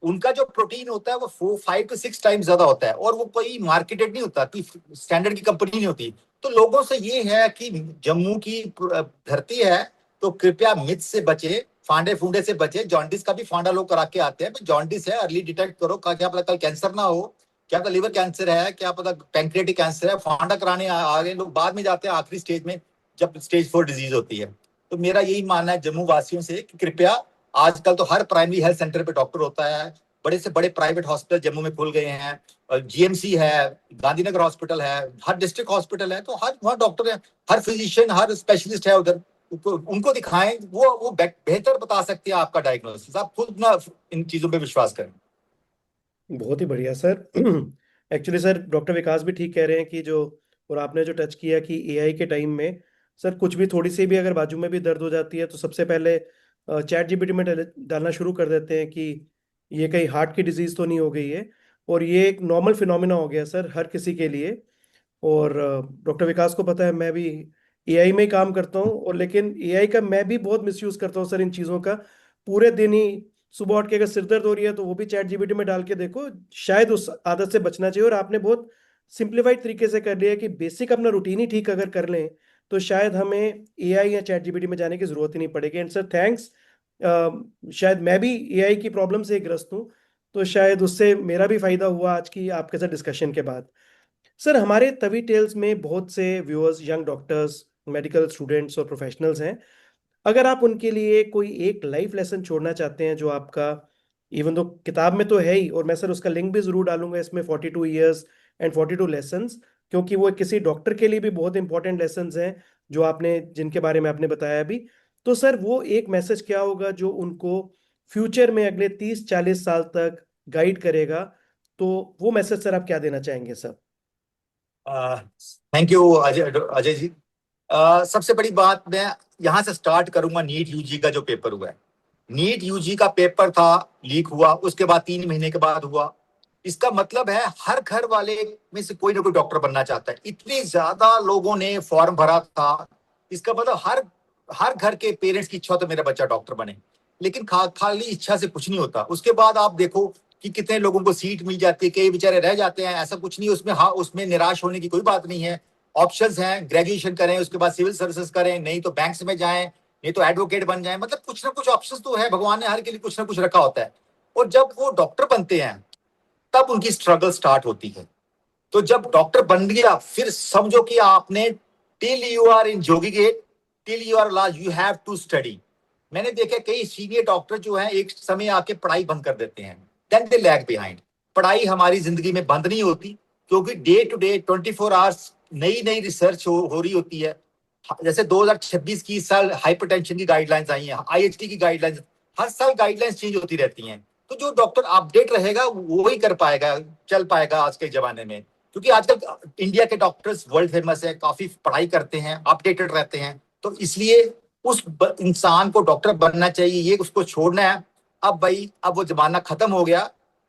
उनका जो प्रोटीन होता है वो 5 to 6 टाइम्स ज्यादा होता है और वो कोई मार्केटेड नहीं होता, स्टैंडर्ड की कंपनी नहीं होती। तो लोगों से ये है कि जम्मू की धरती है तो कृपया मिथ से बचे, फांडे फूंडे से बचे। जॉन्डिस का भी फांडा लोग करा के आते हैं, जॉन्डिस है अर्ली डिटेक्ट करो, क्या पता कल कैंसर ना हो, क्या पता लिवर कैंसर है, क्या पता पैंक्रियाटिक कैंसर है, फांडा कराने आ गए लोग, बाद में जाते हैं आखिरी स्टेज में जब स्टेज 4 डिजीज होती है। तो मेरा यही मानना है जम्मू वासियों से कि कृपया, आजकल तो हर प्राइमरी हेल्थ सेंटर पे डॉक्टर होता है, बड़े से बड़े प्राइवेट हॉस्पिटल जम्मू में खुल गए हैं, GMC है, गांधीनगर हॉस्पिटल है, हर डिस्ट्रिक्ट हॉस्पिटल है, तो हर वहाँ डॉक्टर है, हर फिजिशियन हर स्पेशलिस्ट है उधर, उनको दिखाएं, वो बेहतर बता सकते हैं आपका डायग्नोसिस। आप खुद ना इन चीजों पे विश्वास करें। बहुत ही बढ़िया सर। एक्चुअली सर डॉक्टर विकास भी ठीक कह रहे हैं कि जो, और आपने जो टच किया कि AI के टाइम में सर कुछ भी थोड़ी सी भी अगर बाजू में भी दर्द हो जाती है तो सबसे पहले चैट GPT में डालना शुरू कर देते हैं कि ये कहीं हार्ट की डिजीज तो नहीं हो गई है। और ये एक नॉर्मल फिनोमिना हो गया सर हर किसी के लिए। और डॉक्टर विकास को पता है मैं भी AI में ही काम करता हूँ, और लेकिन AI का मैं भी बहुत मिसयूज करता हूँ सर इन चीज़ों का। पूरे दिन ही सुबह उठ के अगर सिर दर्द हो रही है तो वो भी चैट GPT में डाल के देखो, शायद उस आदत से बचना चाहिए। और आपने बहुत सिंप्लीफाइड तरीके से कर लिया कि बेसिक अपना रूटीन ही ठीक अगर कर लें तो शायद हमें AI या चैट GPT में जाने की जरूरत ही नहीं पड़ेगी। एंड सर थैंक्स, शायद मैं भी AI की प्रॉब्लम से ग्रस्त हूँ, तो शायद उससे मेरा भी फायदा हुआ आज की आपके साथ डिस्कशन के बाद। सर हमारे तवी टेल्स में बहुत से viewers young doctors, medical students और प्रोफेशनल्स हैं। अगर आप उनके लिए कोई एक लाइफ लेसन छोड़ना चाहते हैं जो आपका, इवन दो किताब में तो है ही, और मैं सर उसका लिंक भी जरूर डालूंगा इसमें, 42 ईयर्स एंड 42 लेसन्स, क्योंकि वो किसी डॉक्टर के लिए भी बहुत इंपॉर्टेंट लेसन्स हैं जो आपने, जिनके बारे में आपने बताया अभी। तो सर वो एक मैसेज क्या होगा जो उनको फ्यूचर में अगले 30-40 साल तक गाइड करेगा? तो वो मैसेज सर आप क्या देना चाहेंगे sir? Thank you Ajay ji. सबसे बड़ी बात मैं यहां से स्टार्ट करूंगा, नीट यूजी का जो पेपर हुआ है। नीट यूजी का पेपर था, लीक हुआ, उसके बाद 3 महीने के बाद हुआ। इसका मतलब है हर घर वाले में से कोई ना कोई डॉक्टर बनना चाहता है। इतने ज्यादा लोगों ने फॉर्म भरा था, इसका मतलब हर हर घर के पेरेंट्स की इच्छा तो मेरा बच्चा डॉक्टर बने। लेकिन खाली इच्छा से कुछ नहीं होता। उसके बाद आप देखो कि कितने लोगों को सीट मिल जाती है, कई बेचारे रह जाते हैं। ऐसा कुछ नहीं, उसमें हाँ, उसमें निराश होने की कोई बात नहीं है। ऑप्शंस हैं, ग्रेजुएशन करें, उसके बाद सिविल सर्विसेज करें, नहीं तो बैंक्स में जाएं, नहीं तो एडवोकेट बन जाएं। मतलब कुछ ना कुछ ऑप्शंस तो है, भगवान ने हर के लिए कुछ ना कुछ रखा होता है। और जब वो डॉक्टर बनते हैं तब उनकी स्ट्रगल स्टार्ट होती है। तो जब डॉक्टर बन गया, फिर समझो कि आपने till you are in Jogi gate, till you are last, you have to study. मैंने देखा कई सीनियर डॉक्टर जो हैं एक समय आके पढ़ाई बंद कर देते हैं, देन दे लैग बिहाइंड। पढ़ाई हमारी जिंदगी में बंद नहीं होती, क्योंकि डे टू डे 24 आवर्स नई नई रिसर्च हो रही होती है। जैसे 2026 की इस साल हाइपरटेंशन की गाइडलाइंस आई हैं, आईएचटी की गाइडलाइंस, हर साल गाइडलाइंस चेंज होती रहती हैं। तो जो डॉक्टर अपडेट रहेगा वो ही कर पाएगा, चल पाएगा आज के जमाने में। क्योंकि आजकल इंडिया के डॉक्टर्स वर्ल्ड फेमस है, काफी पढ़ाई करते हैं, अपडेटेड रहते हैं। तो इसलिए उस इंसान को डॉक्टर बनना चाहिए, ये उसको छोड़ना है। अब भाई, अब वो जमाना खत्म हो गया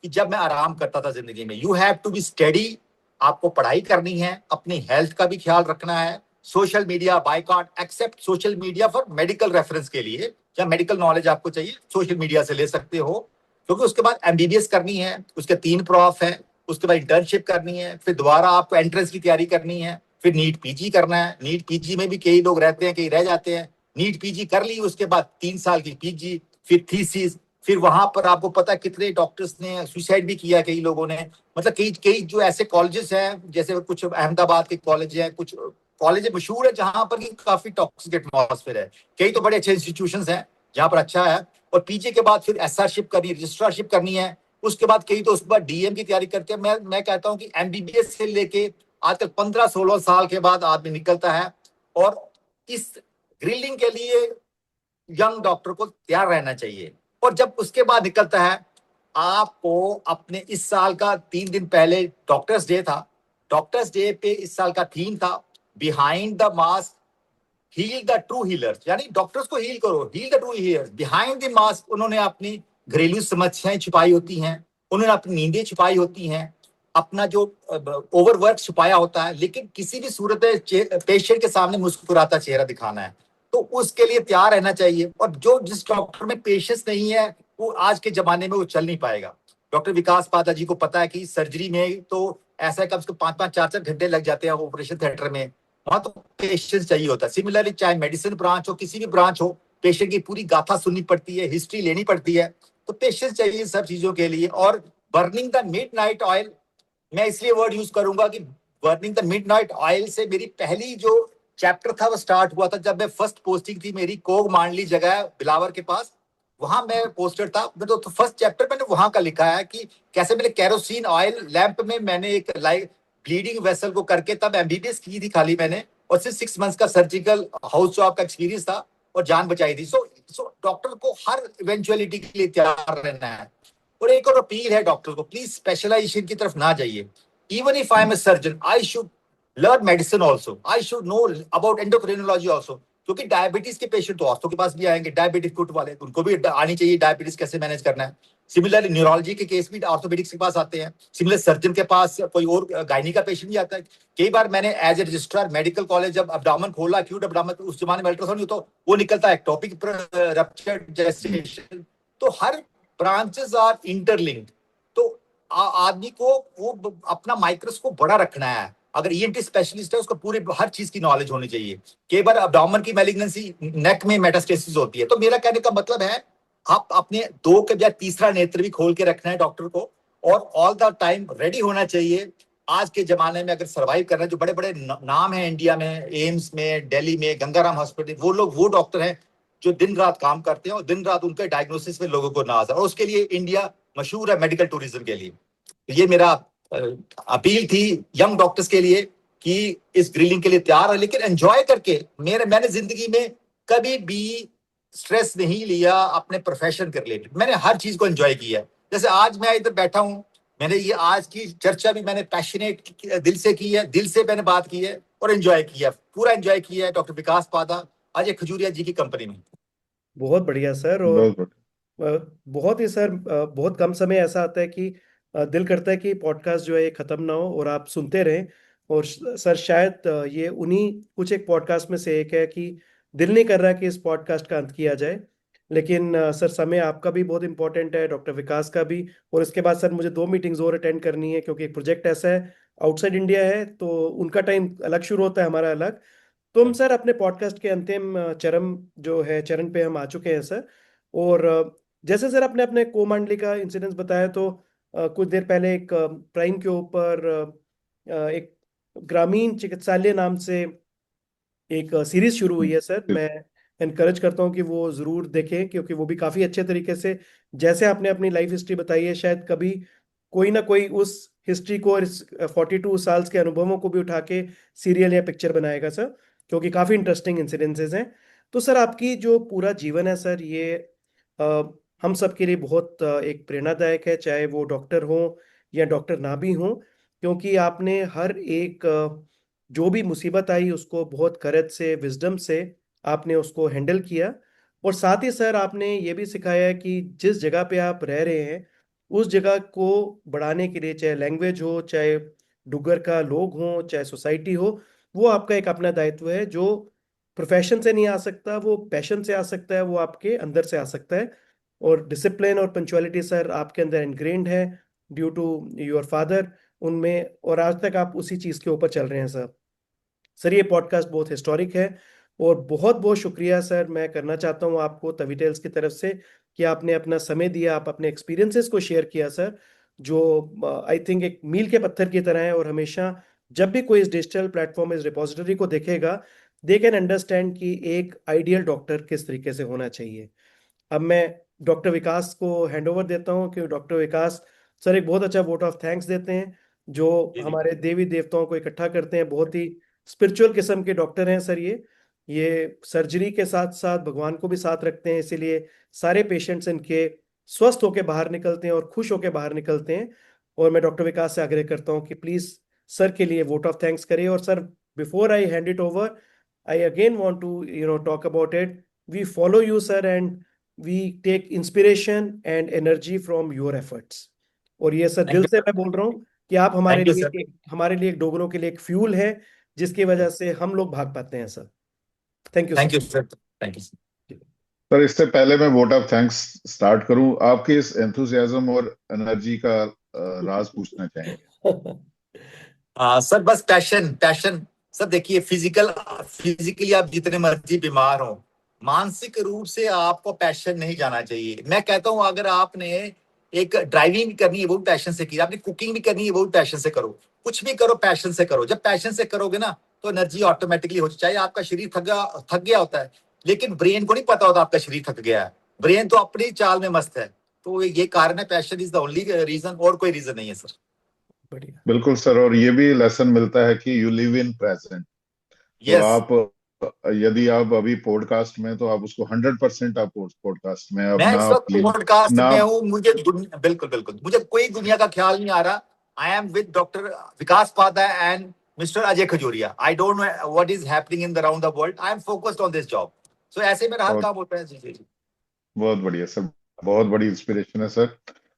कि जब मैं आराम करता था जिंदगी में। You have to be study, आपको पढ़ाई करनी है, अपनी हेल्थ का भी ख्याल रखना है। Social media boycott, except social media for medical reference के लिए, या मेडिकल नॉलेज आपको चाहिए सोशल मीडिया से ले सकते हो। क्योंकि उसके बाद एमबीबीएस करनी है, उसके 3 प्रॉफ है, उसके बाद इंटर्नशिप करनी है, फिर दोबारा आपको एंट्रेंस की तैयारी करनी है, फिर नीट पीजी करना है। नीट पीजी में भी कई लोग रहते हैं, कई रह जाते हैं। नीट पीजी कर ली, उसके बाद 3 साल की पीजी, फिर थीसिस, फिर वहां पर आपको पता है कितने डॉक्टर्स ने सुसाइड भी किया, कई लोगों ने। मतलब कई कई जो ऐसे कॉलेजेस हैं, जैसे कुछ अहमदाबाद के कॉलेज हैं, कुछ कॉलेज मशहूर है जहां पर काफी टॉक्सिक एटमॉस्फेयर है। कई तो बड़े अच्छे इंस्टीट्यूशंस हैं जहां पर अच्छा है। और पीजी के बाद फिर एसआरशिप करनी है, रजिस्ट्रारशिप करनी है। उसके बाद कई तो उसके बाद डीएम की तैयारी करते हैं। मैं कहता हूं कि एमबीबीएस से लेके आजकल 15-16 साल के बाद आदमी निकलता है। और इस ग्रिलिंग के लिए यंग डॉक्टर को तैयार रहना चाहिए। और जब उसके बाद निकलता है, आपको अपने इस साल का 3 दिन पहले डॉक्टर्स डे था। डॉक्टर्स डे पे इस साल का थीम था behind the mask heal the true healers, यानी डॉक्टर्स को हील करो, heal the true healers. Behind the mask उन्होंने अपनी घरेलू समस्याएं छुपाई होती हैं, उन्होंने अपनी नींदें छुपाई होती हैं, अपना जो ओवरवर्क छुपाया होता है। लेकिन किसी भी सूरत में पेशेंट के सामने मुस्कुराता चेहरा दिखाना है, तो उसके लिए तैयार रहना चाहिए। और जो जिस डॉक्टर में पेशेंस नहीं है, वो आज के जमाने में वो चल नहीं पाएगा। डॉक्टर विकास पादा जी को पता है कि सर्जरी में तो ऐसा कम से कम 5-5, 4-4 घंटे लग जाते हैं ऑपरेशन थिएटर में। वहां तो पेशेंस चाहिए होता है। सिमिलरली चाहे मेडिसिन ब्रांच हो, किसी भी ब्रांच हो, पेशेंट की पूरी गाथा सुननी पड़ती है, हिस्ट्री लेनी पड़ती है। तो पेशेंस चाहिए सब चीजों के लिए। और बर्निंग द मिडनाइट ऑयल, मैं इसलिए वर्ड यूज करूंगा कि बर्निंग द मिडनाइट ऑयल से मेरी पहली जो चैप्टर था वो स्टार्ट हुआ था जब मैं फर्स्ट पोस्टिंग थी मेरी कोग मांडली जगह बिलावर के पास। वहां मैं पोस्टेड था। तो फर्स्ट चैप्टर मैंने वहां का लिखा है कि कैसे मैंने कैरोसिन ऑयल लैंप में मैंने एक लाइक ब्लीडिंग वेसल को करके तब एमबीबीएस की थी खाली मैंने, और सिर्फ 6 मंथ्स का सर्जिकल हाउस जॉब का एक्सपीरियंस था और जान बचाई थी। सो डॉक्टर को हर इवेंचुअलिटी के लिए तैयार रहना है। और एक और अपील है डॉक्टर को, प्लीज स्पेशलाइजेशन की तरफ ना जाइए। Even if I am a surgeon, I should learn medicine also, I should know about endocrinology also. क्योंकि डायबिटीज के पेशेंट तो औरतों के पास भी आएंगे, डायबिटिक फुट वाले, उनको भी आनी चाहिए डायबिटीज कैसे मैनेज करना है। सिमिलरली न्यूरोलॉजी के केस भी ऑर्थोपेडिक्स के पास आते हैं। सिमिलर सर्जन के पास कोई और गायनी का पेशेंट भी आता है। कई बार मैंने as a registrar medical college जब अब्डामन खोला, एक्यूट अब्डामन, उस जमाने में अल्ट्रासाउंड तो वो निकलता है टॉपिक रप्चर जेस्टेशन। तो हर ब्रांचेस आर इंटरलिंक्ड। तो आदमी को वो अपना माइक्रोस्कोप बड़ा रखना है। अगर ईएनटी स्पेशलिस्ट है, उसको पूरे हर चीज की नॉलेज होनी चाहिए। कई बार अब्डोमेन की मैलिग्नेंसी, नेक में मेटास्टेसिस होती है। तो मेरा कहने का मतलब है आप अपने 2 के या तीसरा नेत्र भी खोल के रखना है डॉक्टर को, और ऑल द टाइम रेडी होना चाहिए। आज के जमाने में अगर सर्वाइव करना है, जो बड़े बड़े नाम है इंडिया में, एम्स में, दिल्ली में, गंगाराम हॉस्पिटल, वो लोग वो डॉक्टर हैं जो दिन रात काम करते हैं और दिन रात उनके डायग्नोसिस में लोगों को नाज है। और उसके लिए इंडिया मशहूर है मेडिकल टूरिज्म के लिए। तो ये मेरा अपील थी यंग डॉक्टर्स के लिए कि इस ग्रिलिंग के लिए तैयार है, लेकिन एंजॉय करके। मैंने जिंदगी में कभी भी स्ट्रेस नहीं लिया अपने प्रोफेशन के रिलेटेड। मैंने हर चीज को एंजॉय किया। जैसे आज मैं इधर बैठा हूं, मैंने ये आज की चर्चा भी मैंने पैशनेट दिल से की है, दिल से मैंने बात की है और एंजॉय किया, पूरा एंजॉय किया है डॉक्टर विकास पादा अजय खजूरिया जी की कंपनी में। बहुत बढ़िया सर। और बहुत बढ़िया। बहुत ही सर, बहुत कम समय ऐसा आता है कि दिल करता है कि पॉडकास्ट जो है ये खत्म ना हो और आप सुनते रहें। और सर शायद ये उन्हीं कुछ एक पॉडकास्ट में से एक है कि दिल नहीं कर रहा कि इस पॉडकास्ट का अंत किया जाए। लेकिन सर समय आपका भी बहुत इंपॉर्टेंट है, डॉक्टर विकास का भी। और इसके बाद सर मुझे 2 मीटिंग्स और अटेंड करनी है, क्योंकि एक प्रोजेक्ट ऐसा है आउटसाइड इंडिया है, तो उनका टाइम अलग शुरू होता है, हमारा अलग। तो हम सर अपने पॉडकास्ट के अंतिम चरम जो है चरण पे हम आ चुके हैं सर। और जैसे सर आपने अपने कोमांडली का इंसिडेंस बताया, तो कुछ देर पहले एक प्राइम के ऊपर एक ग्रामीण चिकित्सालय नाम से एक सीरीज शुरू हुई है सर। मैं एनकरेज करता हूँ कि वो जरूर देखें, क्योंकि वो भी काफी अच्छे तरीके से, जैसे आपने अपनी लाइफ हिस्ट्री बताई है, शायद कभी कोई ना कोई उस हिस्ट्री को, इस 42 साल के अनुभवों को भी उठा के सीरियल या पिक्चर बनाएगा सर, क्योंकि काफी इंटरेस्टिंग इंसिडेंसेस हैं। तो सर आपकी जो पूरा जीवन है सर, ये अ, हम सब के लिए बहुत एक प्रेरणादायक है, चाहे वो डॉक्टर हो या डॉक्टर ना भी हो। क्योंकि आपने हर एक जो भी मुसीबत आई उसको बहुत करज से, विजडम से आपने उसको हैंडल किया। और साथ ही सर आपने ये भी सिखाया है कि जिस जगह पे आप रह रहे हैं उस जगह को बढ़ाने के लिए, चाहे लैंग्वेज हो, चाहे डुग्गर का लोग हो, चाहे सोसाइटी हो, वो आपका एक अपना दायित्व है, जो प्रोफेशन से नहीं आ सकता, वो पैशन से आ सकता है, वो आपके अंदर से आ सकता है। और डिसिप्लिन और पंचुअलिटी सर आपके अंदर इनग्रेन्ड है, ड्यू टू योर फादर उनमें, और आज तक आप उसी चीज के ऊपर चल रहे हैं सर। सर ये पॉडकास्ट बहुत हिस्टोरिक है। और बहुत बहुत शुक्रिया सर मैं करना चाहता हूँ आपको तवी टेल्स की तरफ से, कि आपने अपना समय दिया, आप अपने एक्सपीरियंसेस को शेयर किया सर, जो आई थिंक एक मील के पत्थर की तरह है। और हमेशा जब भी कोई इस डिजिटल प्लेटफॉर्म, इस रिपोजिटरी को देखेगा, दे कैन अंडरस्टैंड कि एक आइडियल डॉक्टर किस तरीके से होना चाहिए। अब मैं डॉक्टर विकास को हैंड ओवर देता हूँ, कि डॉक्टर विकास सर एक बहुत अच्छा वोट ऑफ थैंक्स देते हैं, जो जी जी। हमारे देवी देवताओं को इकट्ठा करते हैं। बहुत ही स्पिरिचुअल किस्म के डॉक्टर हैं सर ये सर्जरी के साथ साथ भगवान को भी साथ रखते हैं, इसीलिए सारे पेशेंट्स इनके स्वस्थ होकर बाहर निकलते हैं और खुश होकर बाहर निकलते हैं। और मैं डॉक्टर विकास से आग्रह करता हूँ कि प्लीज सर के लिए वोट ऑफ थैंक्स करें। और sir before I hand it over, I again want to talk about it. We follow you sir, and we take inspiration and energy from your efforts. और ये sir thank दिल you से sir. मैं बोल रहा हूँ कि आप थैंक यू सर। हमारे लिए एक डोगरों के लिए एक फ्यूल है, जिसकी वजह से हम लोग भाग पाते हैं sir. Thank you thank sir. You sir. Thank you. Sir इससे पहले मैं वोट ऑफ थैंक्स स्टार्ट करूं, आपके इस एंथुसियाज्म और एनर्जी का राज पूछना चाहेंगे। सर बस पैशन पैशन। सर देखिए, फिजिकली आप जितने मर्जी बीमार हो, मानसिक रूप से आपको पैशन नहीं जाना चाहिए। मैं कहता हूं अगर आपने एक ड्राइविंग भी करनी है वो भी पैशन से कीजिए, आपने कुकिंग भी करनी है वो भी पैशन से करो, कुछ भी करो पैशन से करो। जब पैशन से करोगे ना तो एनर्जी ऑटोमेटिकली हो, चाहे आपका शरीर थक गया होता है, लेकिन ब्रेन को नहीं पता होता आपका शरीर थक गया है। ब्रेन तो अपनी चाल में मस्त है। तो ये कारण है, passion is the only reason, और कोई रीजन नहीं है सर। बढ़िया। बिल्कुल सर, और ये भी लेसन मिलता है कि यू लिव इन प्रेजेंट। तो यस। आप, यदि आप अभी पॉडकास्ट में, तो आप उसको 100% आप पॉडकास्ट में मैं अपना इस वक्त आपकी पॉडकास्ट ना। में हूँ, मुझे बिल्कुल बिल्कुल मुझे कोई दुनिया का ख्याल नहीं आ रहा। I am with doctor Vikas Pada and mister Ajay Khajuria. I don't know what is happening in the around the world, I am focused on this job. So ऐसे मेरा हर बहुत काम होता है। जी जी जी। बहुत बढ़िया सर, बहुत बड़ी इंस्पिरेशन है सर।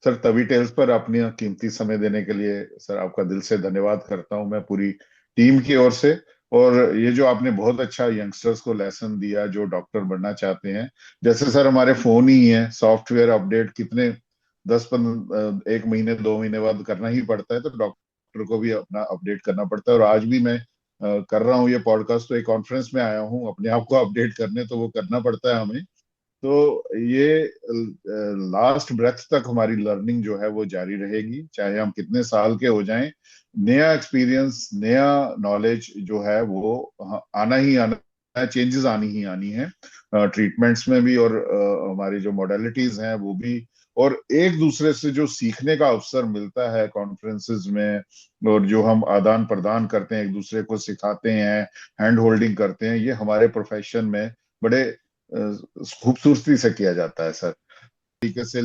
सर तवी टेल्स पर अपनी कीमती समय देने के लिए सर आपका दिल से धन्यवाद करता हूं मैं पूरी टीम की ओर से। और ये जो आपने बहुत अच्छा यंगस्टर्स को लेसन दिया जो डॉक्टर बनना चाहते हैं, जैसे सर हमारे फोन ही है, सॉफ्टवेयर अपडेट कितने 10-15 एक महीने 2 महीने बाद करना ही पड़ता है, तो डॉक्टर को भी अपना अपडेट करना पड़ता है। और आज भी मैं कर रहा हूँ ये पॉडकास्ट, तो एक कॉन्फ्रेंस में आया हूँ अपने आप को अपडेट करने, तो वो करना पड़ता है हमें। तो ये लास्ट ब्रेथ तक हमारी लर्निंग जो है वो जारी रहेगी, चाहे हम कितने साल के हो जाएं। नया एक्सपीरियंस, नया नॉलेज जो है वो आना ही आना है, चेंजेस आनी ही आनी है, ट्रीटमेंट्स में भी, और हमारी जो मोडेलिटीज हैं वो भी। और एक दूसरे से जो सीखने का अवसर मिलता है कॉन्फ्रेंसेस में, और जो हम आदान प्रदान करते हैं, एक दूसरे को सिखाते हैं, हैंड होल्डिंग करते हैं, ये हमारे प्रोफेशन में बड़े खूबसूरती से किया जाता है सर। तरीके से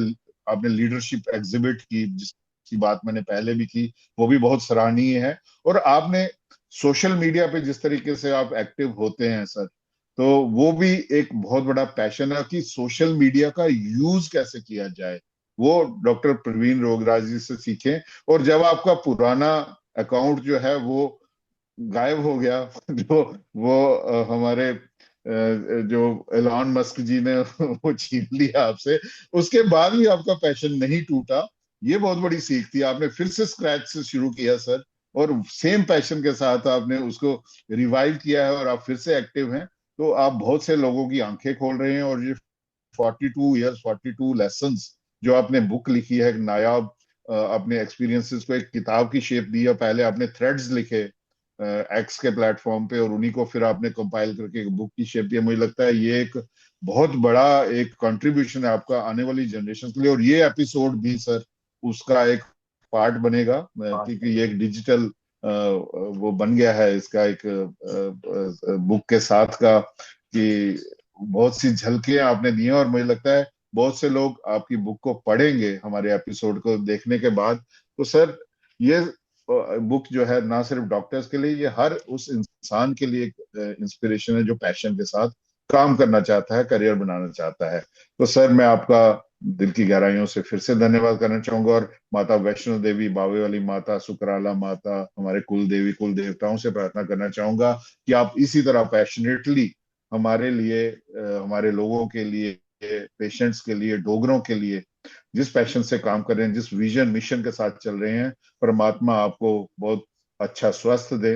आपने लीडरशिप एग्जिबिट की, जिस की बात मैंने पहले भी की, वो भी बहुत सराहनीय है। और आपने सोशल मीडिया पे जिस तरीके से आप एक्टिव होते हैं सर, तो वो भी एक बहुत बड़ा पैशन है कि सोशल मीडिया का यूज कैसे किया जाए, वो डॉक्टर प्रवीण रोगराज जी से सीखें। और जब आपका पुराना अकाउंट जो है वो गायब हो गया जो वो हमारे जो एलॉन मस्क जी ने वो छीन लिया आपसे, उसके बाद भी आपका पैशन नहीं टूटा। ये बहुत बड़ी सीख थी, आपने फिर से स्क्रैच से शुरू किया सर, और सेम पैशन के साथ आपने उसको रिवाइव किया है और आप फिर से एक्टिव हैं। तो आप बहुत से लोगों की आंखें खोल रहे हैं। और ये 42 ईयर्स 42 लेसन्स जो आपने बुक लिखी है, एक नायाब अपने एक्सपीरियंसेस को एक किताब की शेप दी है। पहले आपने थ्रेड्स लिखे एक्स के प्लेटफॉर्म पे, और उन्हीं को फिर आपने कंपाइल करके एक बुक की शेप दिया। मुझे लगता है ये एक बहुत बड़ा एक कंट्रीब्यूशन है आपका आने वाली जनरेशन के लिए। और ये एपिसोड भी सर उसका एक पार्ट बनेगा, क्योंकि ये एक डिजिटल वो बन गया है इसका एक बुक के साथ का, कि बहुत सी झलकियां आपने दी हैं। और मुझे लगता है बहुत से लोग आपकी बुक को पढ़ेंगे हमारे एपिसोड को देखने के बाद। तो सर ये बुक जो है ना सिर्फ डॉक्टर्स के लिए, ये हर उस इंसान के लिए एक इंस्पिरेशन है जो पैशन के साथ काम करना चाहता है, करियर बनाना चाहता है। तो सर मैं आपका दिल की गहराइयों से फिर से धन्यवाद करना चाहूंगा। और माता वैष्णो देवी, बावे वाली माता, सुकराला माता, हमारे कुल देवी कुल देवताओं से प्रार्थना करना चाहूंगा कि आप इसी तरह पैशनेटली हमारे लिए, हमारे लोगों के लिए, पेशेंट्स के लिए, डोगरों के लिए जिस पैशन से काम कर रहे हैं, जिस विजन मिशन के साथ चल रहे हैं, परमात्मा आपको बहुत अच्छा स्वास्थ्य दे।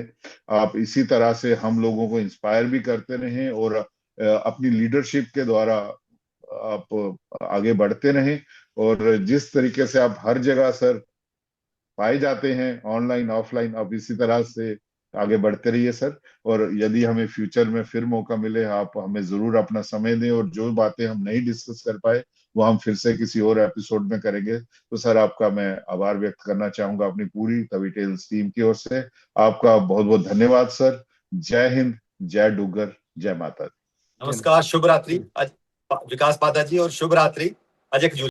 आप इसी तरह से हम लोगों को इंस्पायर भी करते रहें, और अपनी लीडरशिप के द्वारा आप आगे बढ़ते रहें। और जिस तरीके से आप हर जगह सर पाए जाते हैं, ऑनलाइन ऑफलाइन, आप इसी तरह से आगे बढ़ते रहिए सर। और यदि हमें फ्यूचर में फिर मौका मिले, आप हमें जरूर अपना समय दें, और जो बातें हम नहीं डिस्कस कर पाए वो हम फिर से किसी और एपिसोड में करेंगे। तो सर आपका मैं आभार व्यक्त करना चाहूंगा अपनी पूरी तवी टेल्स टीम की ओर से। आपका बहुत बहुत धन्यवाद सर। जय हिंद, जय डुग्गर, जय माता दी। नमस्कार, शुभ रात्रि विकास पादा जी, और शुभ रात्रि अजय खजूरिया।